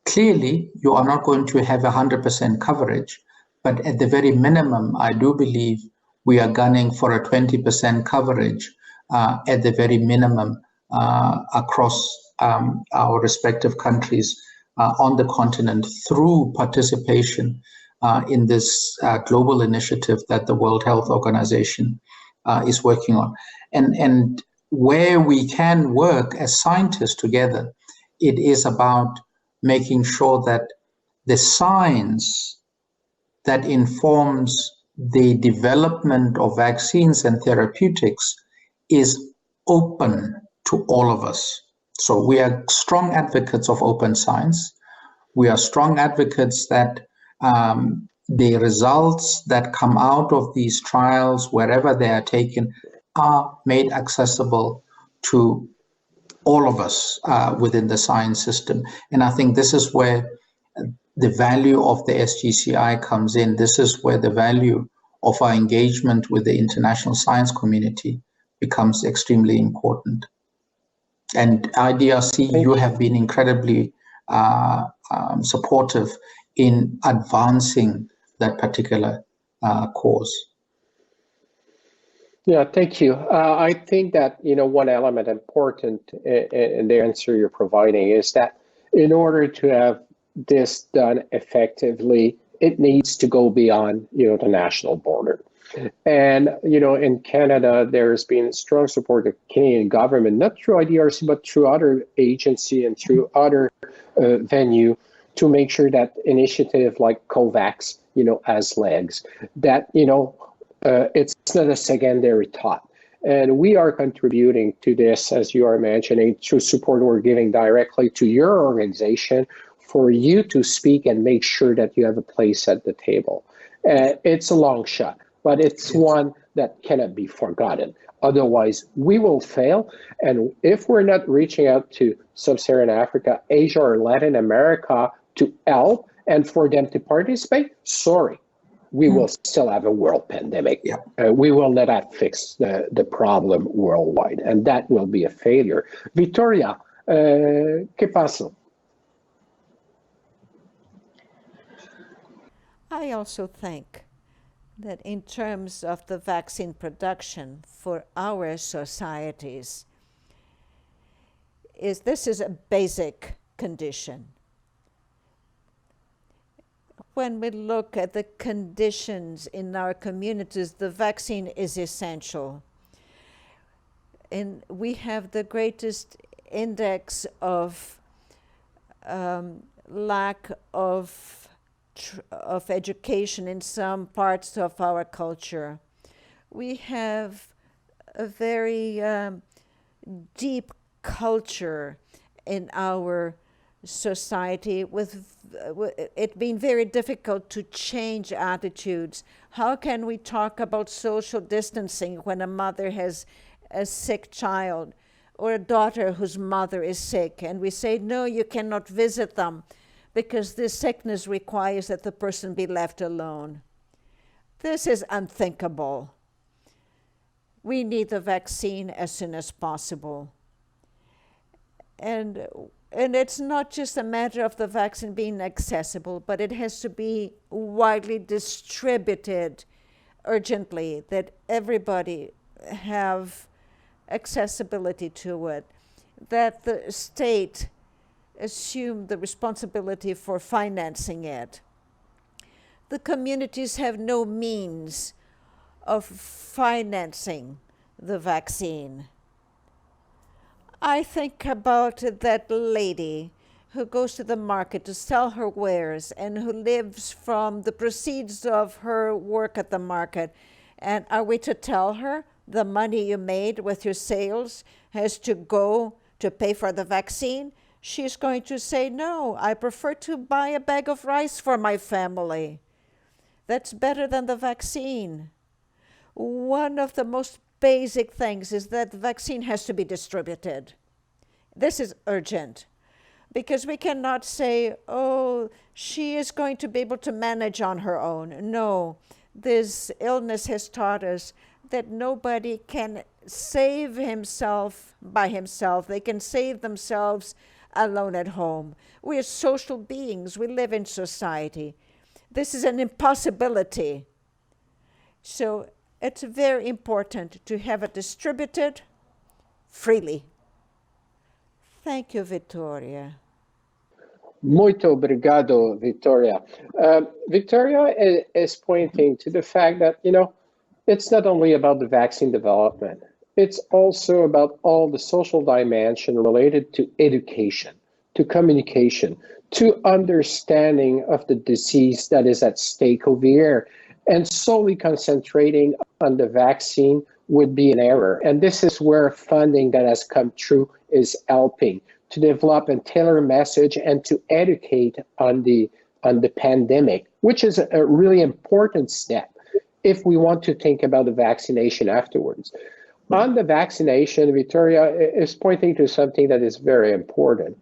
Clearly, you are not going to have 100% coverage, but at the very minimum, I do believe we are gunning for a 20% coverage at the very minimum across our respective countries on the continent through participation in this global initiative that the World Health Organization is working on. And where we can work as scientists together, it is about making sure that the science that informs the development of vaccines and therapeutics is open to all of us. So we are strong advocates of open science. We are strong advocates that the results that come out of these trials, wherever they are taken, are made accessible to all of us within the science system. And I think this is where the value of the SGCI comes in. This is where the value of our engagement with the international science community becomes extremely important. And IDRC, you have been incredibly supportive in advancing that particular cause. Yeah, thank you. I think that, one element important in the answer you're providing is that in order to have this done effectively, it needs to go beyond, the national border. And, in Canada, there's been strong support of the Canadian government, not through IDRC, but through other agency and through other venue to make sure that initiative like COVAX, has legs, that, it's not a secondary thought. And we are contributing to this, as you are mentioning, through support we're giving directly to your organization for you to speak and make sure that you have a place at the table. It's a long shot, but it's one that cannot be forgotten. Otherwise, we will fail. And if we're not reaching out to Sub-Saharan Africa, Asia, or Latin America to help and for them to participate, sorry, we will still have a world pandemic. We will not have fixed the problem worldwide, and that will be a failure. Vitória, ¿qué pasa? I also think that in terms of the vaccine production for our societies, this is a basic condition. When we look at the conditions in our communities, the vaccine is essential. And we have the greatest index of lack of education in some parts of our culture. We have a very deep culture in our society with it being very difficult to change attitudes. How can we talk about social distancing when a mother has a sick child or a daughter whose mother is sick, and we say, no, you cannot visit them because this sickness requires that the person be left alone? This is unthinkable. We need the vaccine as soon as possible. And it's not just a matter of the vaccine being accessible, but it has to be widely distributed urgently, that everybody have accessibility to it, that the state assume the responsibility for financing it. The communities have no means of financing the vaccine. I think about that lady who goes to the market to sell her wares and who lives from the proceeds of her work at the market. And are we to tell her the money you made with your sales has to go to pay for the vaccine? She's going to say, no, I prefer to buy a bag of rice for my family. That's better than the vaccine. One of the most basic things is that the vaccine has to be distributed. This is urgent, because we cannot say, oh, she is going to be able to manage on her own. No, this illness has taught us that nobody can save himself by himself. They can save themselves alone at home. We are social beings. We live in society. This is an impossibility. So it's very important to have it distributed freely. Thank you, Vitória. Muito obrigado, Vitória. Vitória is pointing to the fact that, it's not only about the vaccine development, it's also about all the social dimension related to education, to communication, to understanding of the disease that is at stake over here. And solely concentrating on the vaccine would be an error. And this is where funding that has come through is helping to develop a tailored message and to educate on the pandemic, which is a really important step if we want to think about the vaccination afterwards. On the vaccination, Vitória is pointing to something that is very important.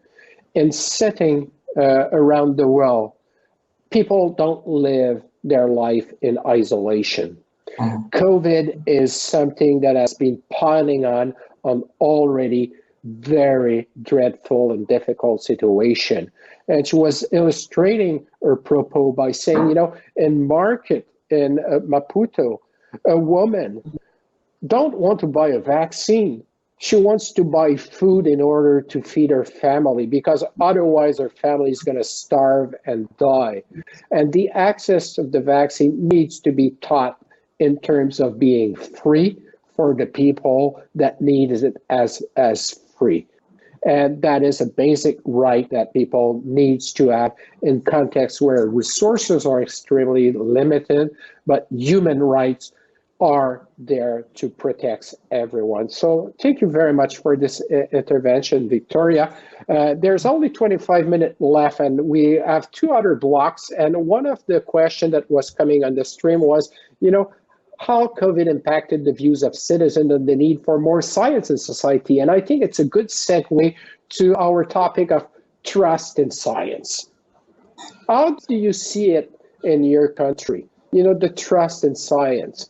In setting around the world, people don't live their life in isolation. COVID is something that has been piling on already very dreadful and difficult situation. And she was illustrating her propos by saying, in market in Maputo, a woman don't want to buy a vaccine. She wants to buy food in order to feed her family, because otherwise her family is going to starve and die. And the access of the vaccine needs to be taught in terms of being free for the people that need it as free. And that is a basic right that people needs to have in contexts where resources are extremely limited, but human rights are there to protect everyone. So thank you very much for this intervention, Vitória. There's only 25 minutes left, and we have two other blocks. And one of the questions that was coming on the stream was, how COVID impacted the views of citizens and the need for more science in society. And I think it's a good segue to our topic of trust in science. How do you see it in your country? The trust in science.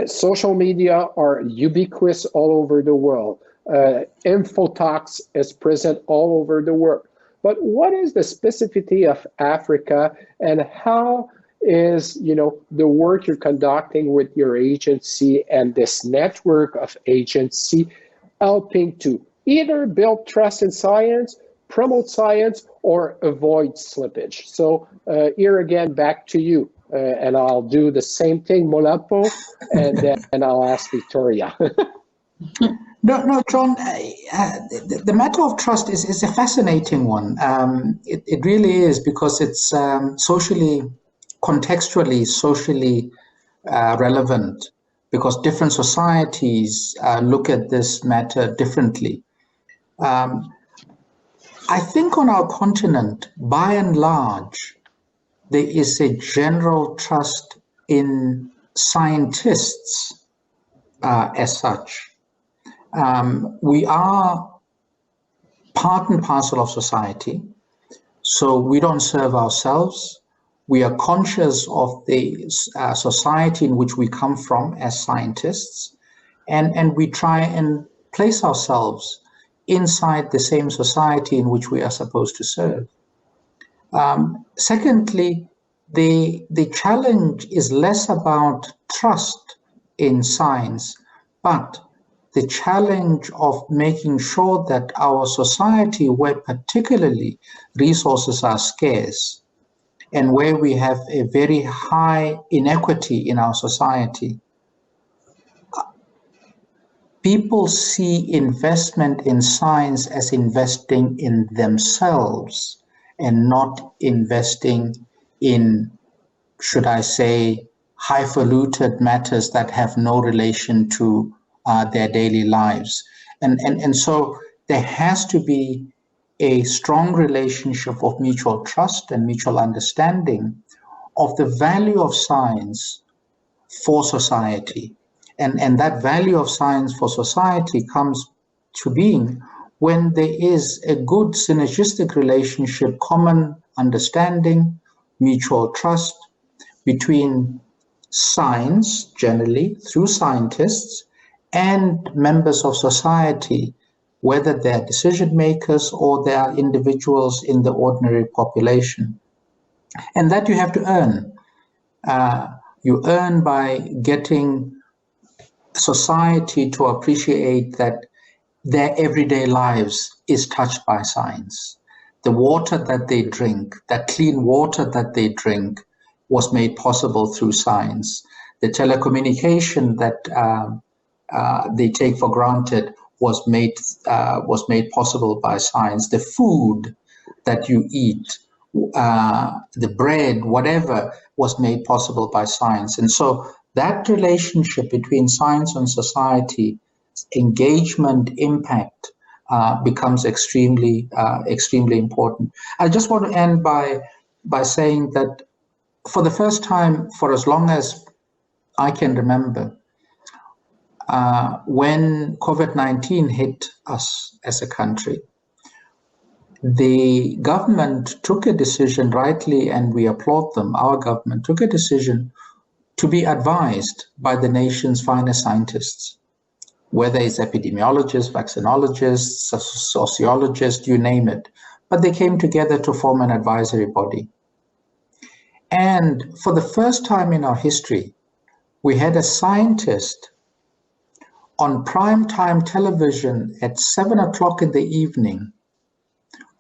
Social media are ubiquitous all over the world. Infotalks is present all over the world. But what is the specificity of Africa, and how is, the work you're conducting with your agency and this network of agency helping to either build trust in science, promote science, or avoid slippage? So here again, back to you. And I'll do the same thing, Molapo, and then I'll ask Vitória. No, John, the matter of trust is a fascinating one. It really is, because it's contextually, socially relevant, because different societies look at this matter differently. I think on our continent, by and large, there is a general trust in scientists as such. We are part and parcel of society, so we don't serve ourselves. We are conscious of the society in which we come from as scientists, and we try and place ourselves inside the same society in which we are supposed to serve. Secondly, the challenge is less about trust in science, but the challenge of making sure that our society, where particularly resources are scarce and where we have a very high inequity in our society, people see investment in science as investing in themselves and not investing in, should I say, highfalutin matters that have no relation to their daily lives. And so there has to be a strong relationship of mutual trust and mutual understanding of the value of science for society. And that value of science for society comes to being when there is a good synergistic relationship, common understanding, mutual trust between science generally through scientists and members of society, whether they're decision makers or they are individuals in the ordinary population. And that you have to earn. You earn by getting society to appreciate that their everyday lives is touched by science. The water that they drink, that clean water that they drink, was made possible through science. The telecommunication that they take for granted was made possible by science. The food that you eat, the bread, whatever, was made possible by science. And so that relationship between science and society, engagement, impact, becomes extremely important. I just want to end by saying that for the first time, for as long as I can remember, when COVID-19 hit us as a country, the government took a decision rightly, and we applaud them. Our government took a decision to be advised by the nation's finest scientists, whether it's epidemiologists, vaccinologists, sociologists, you name it. But they came together to form an advisory body. And for the first time in our history, we had a scientist on primetime television at 7 o'clock in the evening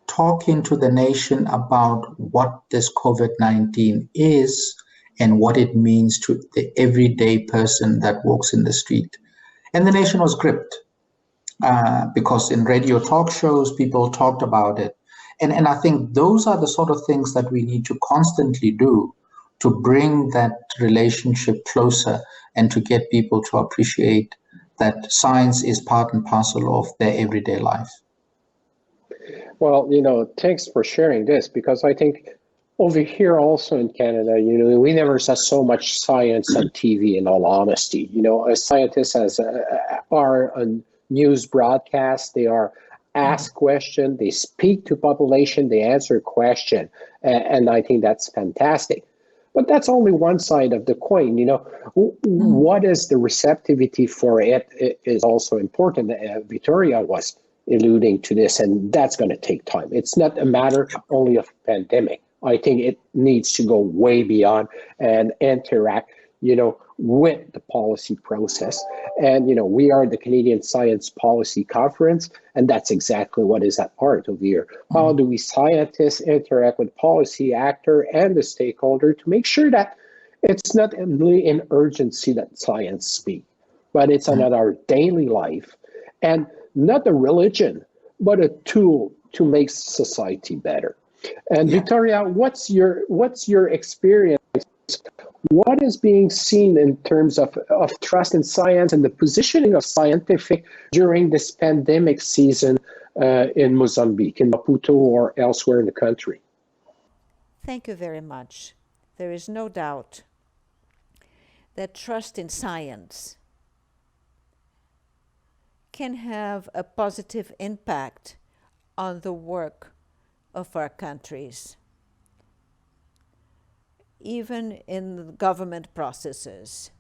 talking to the nation about what this COVID-19 is and what it means to the everyday person that walks in the street. And the nation was gripped because in radio talk shows, people talked about it. And I think those are the sort of things that we need to constantly do to bring that relationship closer and to get people to appreciate that science is part and parcel of their everyday life. Well, thanks for sharing this, because I think over here also in Canada, we never saw so much science on TV, in all honesty. As scientists are on news broadcasts, they are asked questions, they speak to population, they answer question. And I think that's fantastic. But that's only one side of the coin. What is the receptivity for it is also important. Vitória was alluding to this, and that's going to take time. It's not a matter only of pandemic. I think it needs to go way beyond and interact, with the policy process. And, we are the Canadian Science Policy Conference, and that's exactly what is at heart of here. How do we scientists interact with policy actor and the stakeholder to make sure that it's not only an urgency that science speak, but it's on our daily life, and not a religion, but a tool to make society better. And Vitória, what's your experience what is being seen in terms of trust in science and the positioning of scientific during this pandemic season in Mozambique, in Maputo, or elsewhere in the country? Thank you very much. There is no doubt that trust in science can have a positive impact on the work of our countries, even in government processes.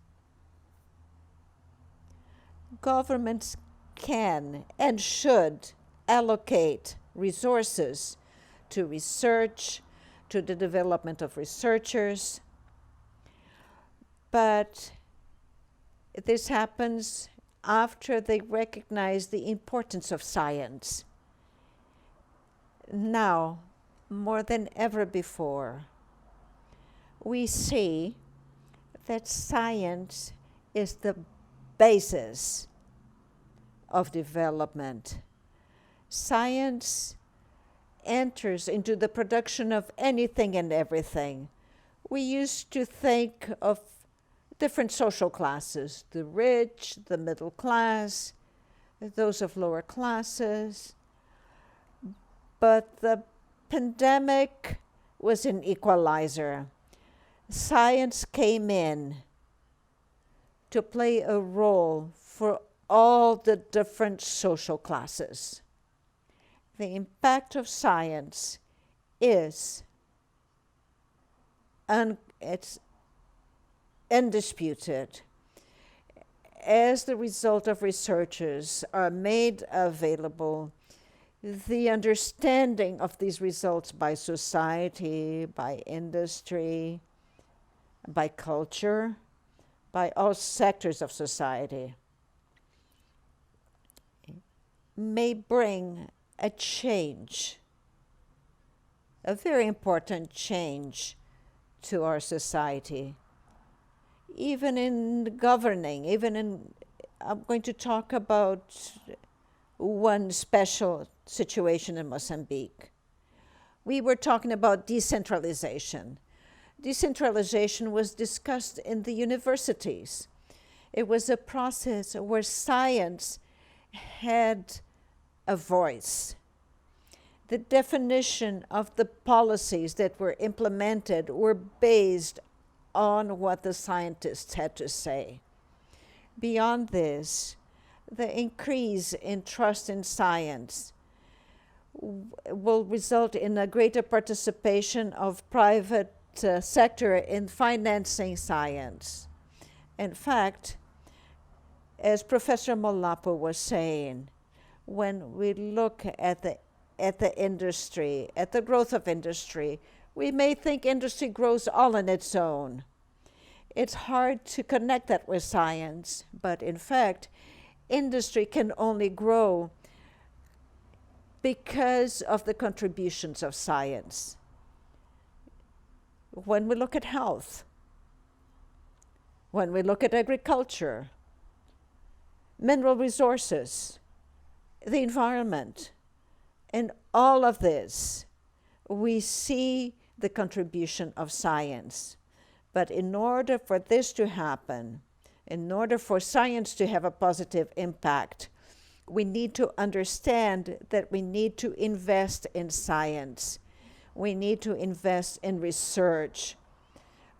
Governments can and should allocate resources to research, to the development of researchers, but this happens after they recognize the importance of science. Now, more than ever before, we see that science is the basis of development. Science enters into the production of anything and everything. We used to think of different social classes, the rich, the middle class, those of lower classes. But the pandemic was an equalizer. Science came in to play a role for all the different social classes. The impact of science is it's undisputed. As the result of researchers are made available, the understanding of these results by society, by industry, by culture, by all sectors of society, may bring a change, a very important change to our society. Even in governing, I'm going to talk about one special situation in Mozambique. We were talking about decentralization. Decentralization was discussed in the universities. It was a process where science had a voice. The definition of the policies that were implemented were based on what the scientists had to say. Beyond this, the increase in trust in science will result in a greater participation of private sector in financing science. In fact, as Professor Molapo was saying, when we look at the industry, at the growth of industry, we may think industry grows all on its own. It's hard to connect that with science, but in fact, industry can only grow because of the contributions of science. When we look at health, when we look at agriculture, mineral resources, the environment, and all of this, we see the contribution of science. But in order for this to happen, in order for science to have a positive impact, we need to understand that we need to invest in science. We need to invest in research.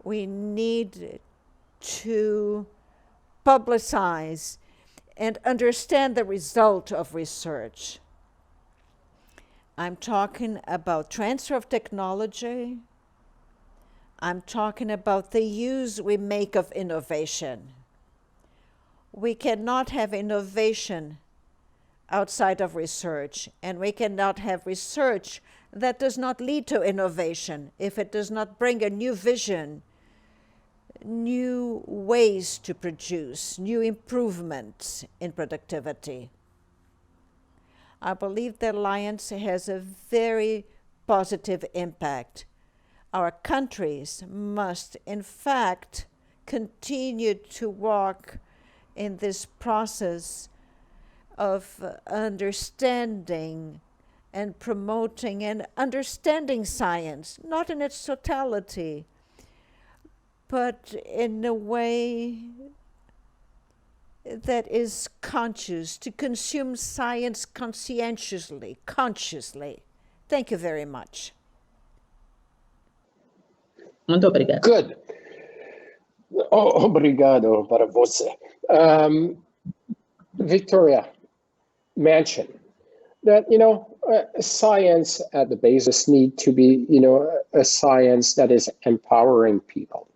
We need to publicize and understand the result of research. I'm talking about transfer of technology. I'm talking about the use we make of innovation. We cannot have innovation outside of research, and we cannot have research that does not lead to innovation if it does not bring a new vision, new ways to produce, new improvements in productivity. I believe the Alliance has a very positive impact. Our countries must, in fact, continue to walk in this process of understanding and promoting and understanding science, not in its totality, but in a way that is conscious, to consume science conscientiously, consciously. Thank you very much. Muito obrigada. Good. Obrigado para você. Victoria mentioned that, science at the basis need to be, a science that is empowering people.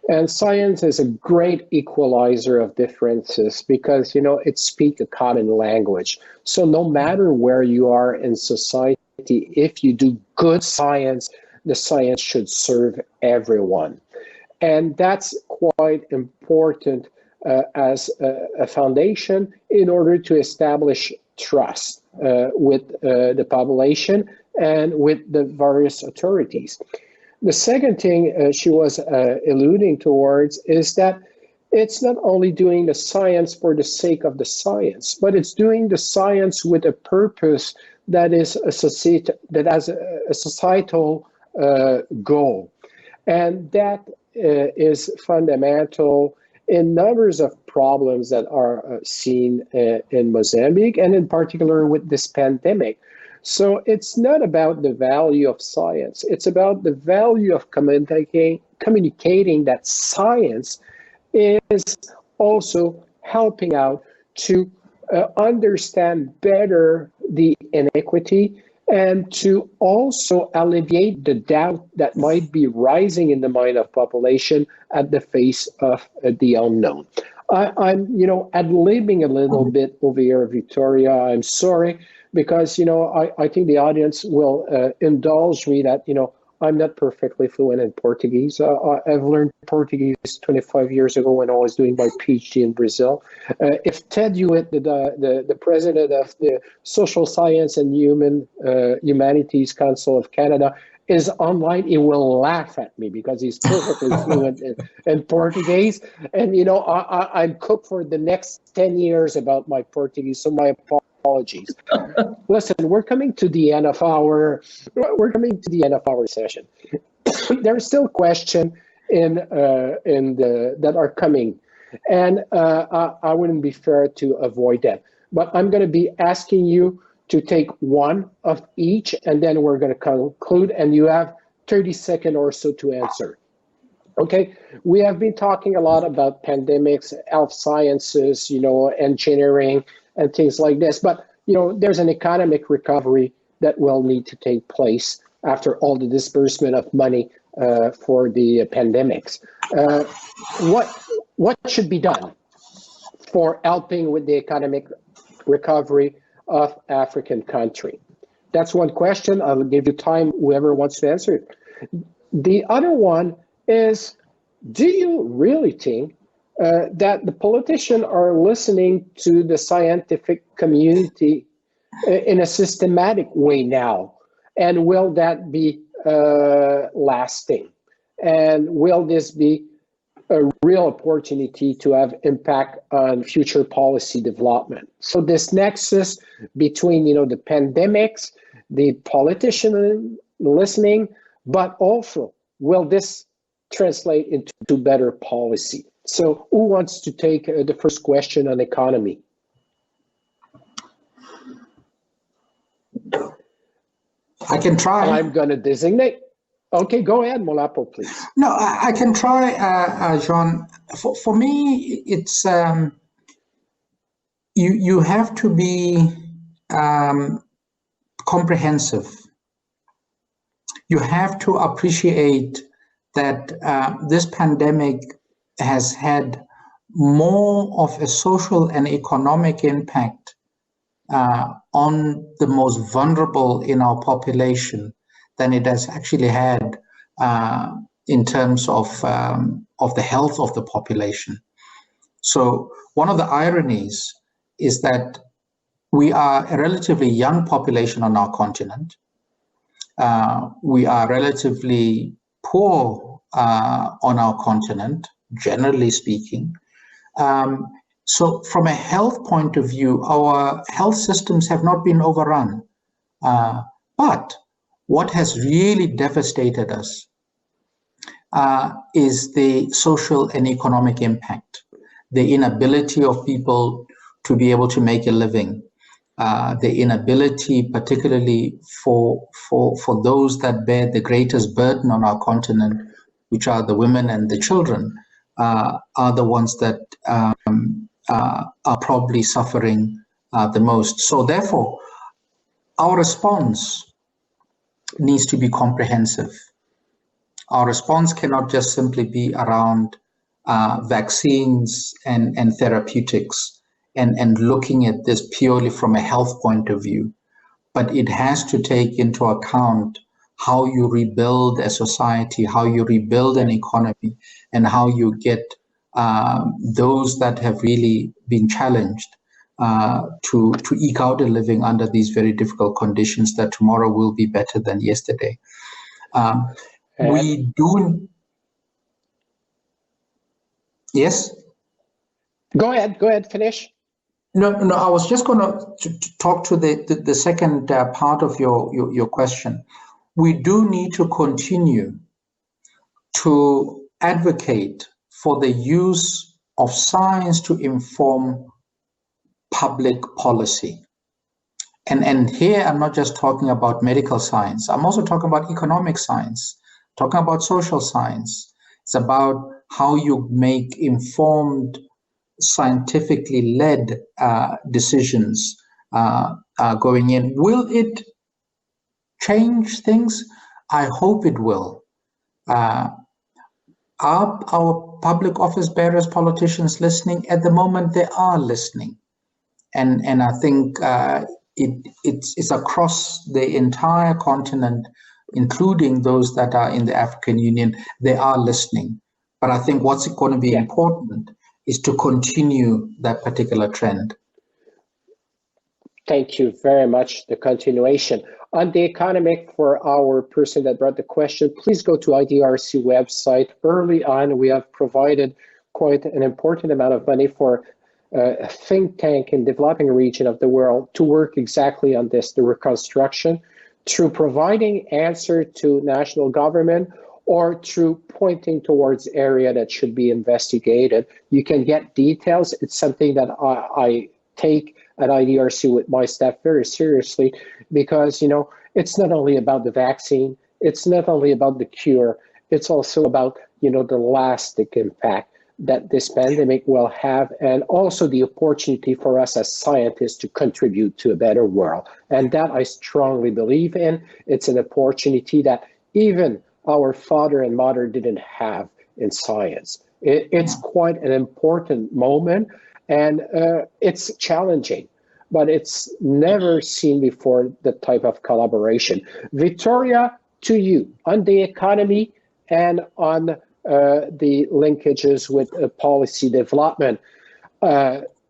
And science is a great equalizer of differences because, it speaks a common language. So no matter where you are in society, if you do good science, the science should serve everyone. And that's quite important as a foundation in order to establish trust with the population and with the various authorities. The second thing she was alluding towards is that it's not only doing the science for the sake of the science, but it's doing the science with a purpose that is that has a societal goal. And that is fundamental in numbers of problems that are seen in Mozambique, and in particular with this pandemic. So it's not about the value of science, it's about the value of communicating that science is also helping out to understand better the inequity and to also alleviate the doubt that might be rising in the mind of population at the face of the unknown. I'm ad-libbing a little bit over here, Victoria. I'm sorry, because, I think the audience will indulge me that, I'm not perfectly fluent in Portuguese. I've learned Portuguese 25 years ago when I was doing my PhD in Brazil. If Ted Hewitt, the president of the Social Science and Humanities Council of Canada, is online, he will laugh at me because he's perfectly fluent in Portuguese. And, I'm cooked for the next 10 years about my Portuguese, so my apologies. Listen, we're coming to the end of our session. There's still questions that are coming, and I wouldn't be fair to avoid them. But I'm going to be asking you to take one of each, and then we're going to conclude, and you have 30 seconds or so to answer. Okay, we have been talking a lot about pandemics, health sciences, engineering, and things like this. But, there's an economic recovery that will need to take place after all the disbursement of money for the pandemics. What should be done for helping with the economic recovery of African country? That's one question. I'll give you time, whoever wants to answer it. The other one is, do you really think that the politicians are listening to the scientific community in a systematic way now? And will that be lasting? And will this be a real opportunity to have impact on future policy development? So this nexus between, the pandemics, the politician listening, but also will this translate into better policy? So who wants to take the first question on economy? I can try. I'm going to designate. Okay, go ahead, Molapo, please. No, I can try, Jean. For me, it's you have to be comprehensive. You have to appreciate that this pandemic has had more of a social and economic impact on the most vulnerable in our population than it has actually had in terms of the health of the population. So one of the ironies is that we are a relatively young population on our continent. We are relatively poor on our continent, generally speaking. So from a health point of view, our health systems have not been overrun. But what has really devastated us is the social and economic impact, the inability of people to be able to make a living, the inability, particularly for those that bear the greatest burden on our continent, which are the women and the children, are the ones that are probably suffering the most. So therefore, our response needs to be comprehensive. Our response cannot just simply be around vaccines and therapeutics and looking at this purely from a health point of view, but it has to take into account how you rebuild a society, how you rebuild an economy, and how you get those that have really been challenged to eke out a living under these very difficult conditions, that tomorrow will be better than yesterday. We do. Yes? Go ahead, finish. No, I was just going to talk to the second part of your question. We do need to continue to advocate for the use of science to inform public policy. And here I'm not just talking about medical science, I'm also talking about economic science, talking about social science. It's about how you make informed, scientifically led decisions going in. Will it change things? I hope it will. Are our public office bearers, politicians listening? At the moment, they are listening. And I think it's across the entire continent, including those that are in the African Union. They are listening. But I think what's going to be important is to continue that particular trend. Thank you very much. The continuation. On the economic, for our person that brought the question, please go to IDRC website. Early on, we have provided quite an important amount of money for a think tank in developing region of the world to work exactly on this, the reconstruction, through providing answer to national government or through pointing towards area that should be investigated. You can get details. It's something that I take at IDRC with my staff very seriously, because it's not only about the vaccine, it's not only about the cure, it's also about the lasting impact that this pandemic will have, and also the opportunity for us as scientists to contribute to a better world. And that I strongly believe in. It's an opportunity that even our father and mother didn't have in science. It's quite an important moment, and it's challenging, but it's never seen before, the type of collaboration. Vitória, to you, on the economy and on the linkages with policy development.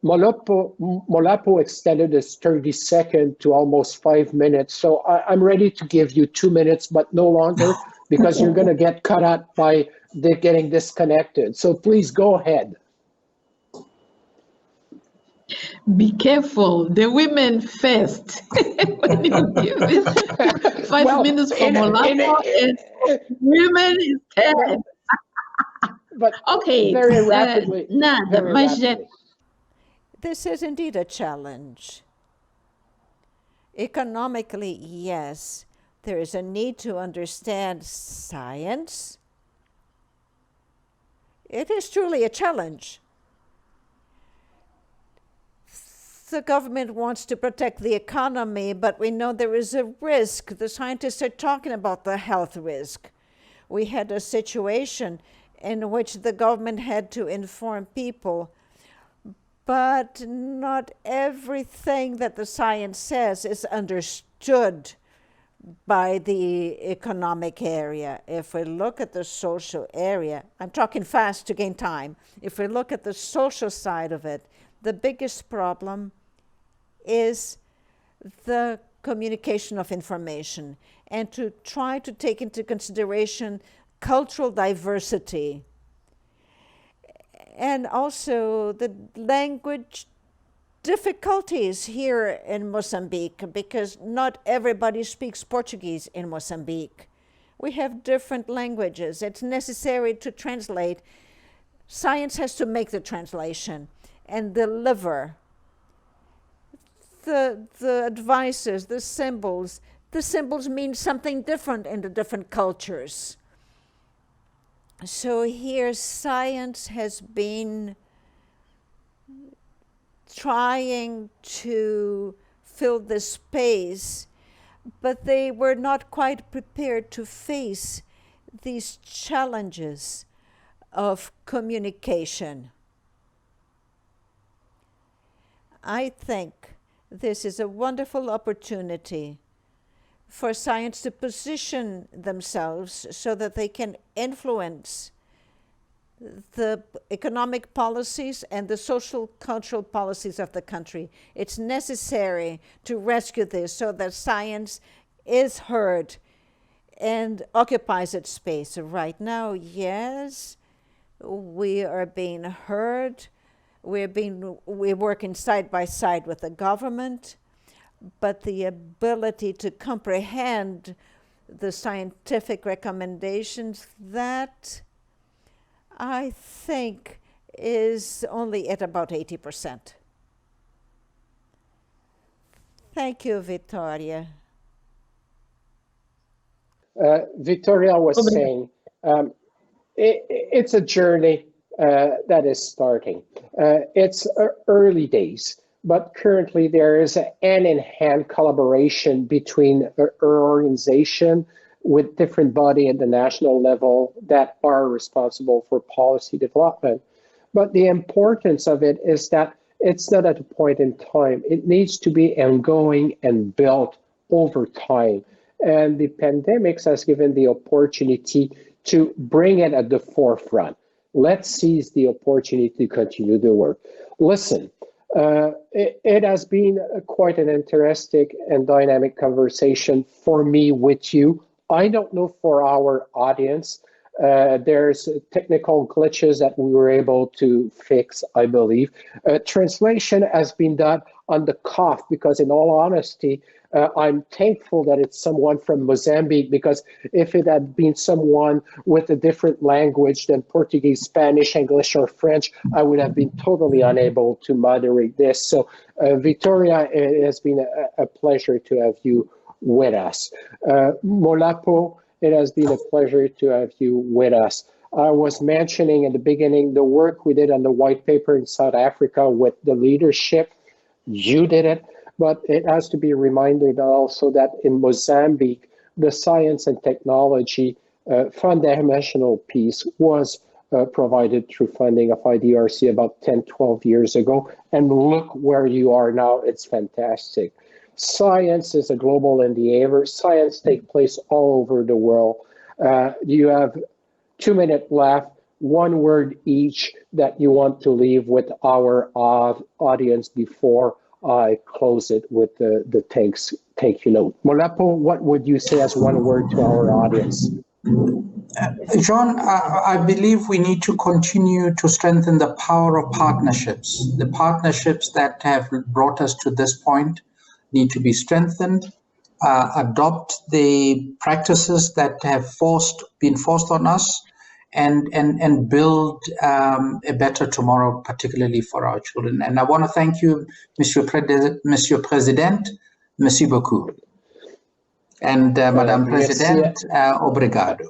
Molapo extended this 30-second to almost 5 minutes, so I'm ready to give you 2 minutes, but no longer, because you're going to get cut out by getting disconnected. So please go ahead. Be careful, the women first. When you give this 5 minutes for Molapo, women is 10. But okay, very rapidly. This is indeed a challenge. Economically, yes, there is a need to understand science. It is truly a challenge. The government wants to protect the economy, but we know there is a risk. The scientists are talking about the health risk. We had a situation in which the government had to inform people, but not everything that the science says is understood by the economic area. If we look at the social area, I'm talking fast to gain time. If we look at the social side of it, the biggest problem is the communication of information, and to try to take into consideration cultural diversity, and also the language difficulties here in Mozambique, because not everybody speaks Portuguese in Mozambique. We have different languages. It's necessary to translate. Science has to make the translation and deliver the advices, the symbols. The symbols mean something different in the different cultures. So here science has been trying to fill this space, but they were not quite prepared to face these challenges of communication. I think this is a wonderful opportunity for science to position themselves so that they can influence the economic policies and the social cultural policies of the country. It's necessary to rescue this so that science is heard and occupies its space. Right now, yes, we are being heard. We're working side by side with the government, but the ability to comprehend the scientific recommendations, that I think is only at about 80%. Thank you, Vitória. Vitória was saying it's a journey that is starting. It's early days, but currently there is an hand-in-hand collaboration between our organization with different bodies at the national level that are responsible for policy development. But the importance of it is that it's not at a point in time. It needs to be ongoing and built over time. And the pandemics has given the opportunity to bring it at the forefront. Let's seize the opportunity to continue the work. Listen, it has been quite an interesting and dynamic conversation for me with you. I don't know for our audience. There's technical glitches that we were able to fix, I believe. Translation has been done on the cuff because, in all honesty, I'm thankful that it's someone from Mozambique, because if it had been someone with a different language than Portuguese, Spanish, English, or French, I would have been totally unable to moderate this. So, Vitória, it has been a pleasure to have you with us. Molapo, it has been a pleasure to have you with us. I was mentioning in the beginning the work we did on the white paper in South Africa with the leadership. You did it, but it has to be reminded also that in Mozambique, the science and technology foundational piece was provided through funding of IDRC about 10, 12 years ago. And look where you are now. It's fantastic. Science is a global endeavor. Science takes place all over the world. You have 2 minutes left. One word each that you want to leave with our audience before I close it with the thank you note. Molapo, what would you say as one word to our audience? John, I believe we need to continue to strengthen the power of partnerships. The partnerships that have brought us to this point need to be strengthened, adopt the practices that have been forced on us, and build a better tomorrow, particularly for our children. And I want to thank you, Monsieur President, merci beaucoup. And Madame President, obrigado.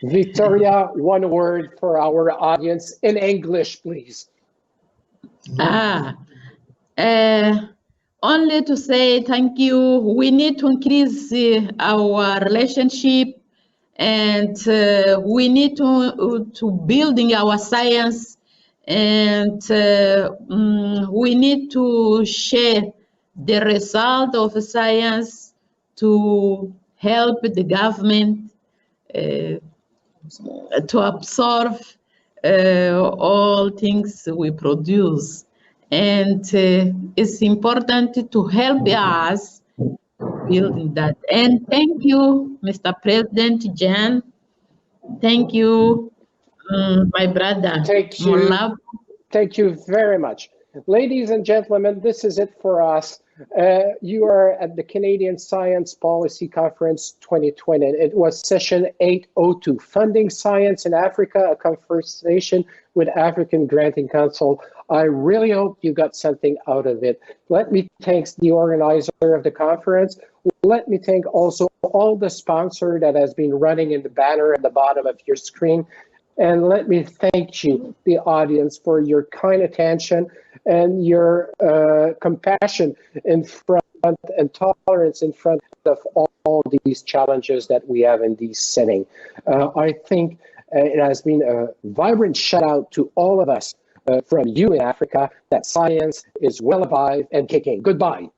Vitória, one word for our audience in English, please. Only to say thank you. We need to increase our relationship, and we need to building our science, and we need to share the result of science to help the government to absorb all things we produce. And it's important to help us building that. And thank you, Mr. President Jan. Thank you, my brother. Thank you. Molapo. Thank you very much. Ladies and gentlemen, this is it for us. You are at the Canadian Science Policy Conference 2020. It was session 802, Funding Science in Africa, a conversation with African Granting Council. I really hope you got something out of it. Let me thank the organizer of the conference. Let me thank also all the sponsor that has been running in the banner at the bottom of your screen. And let me thank you, the audience, for your kind attention and your compassion in front and tolerance in front of all these challenges that we have in this setting. I think it has been a vibrant shout out to all of us from you in Africa that science is well alive and kicking. Goodbye.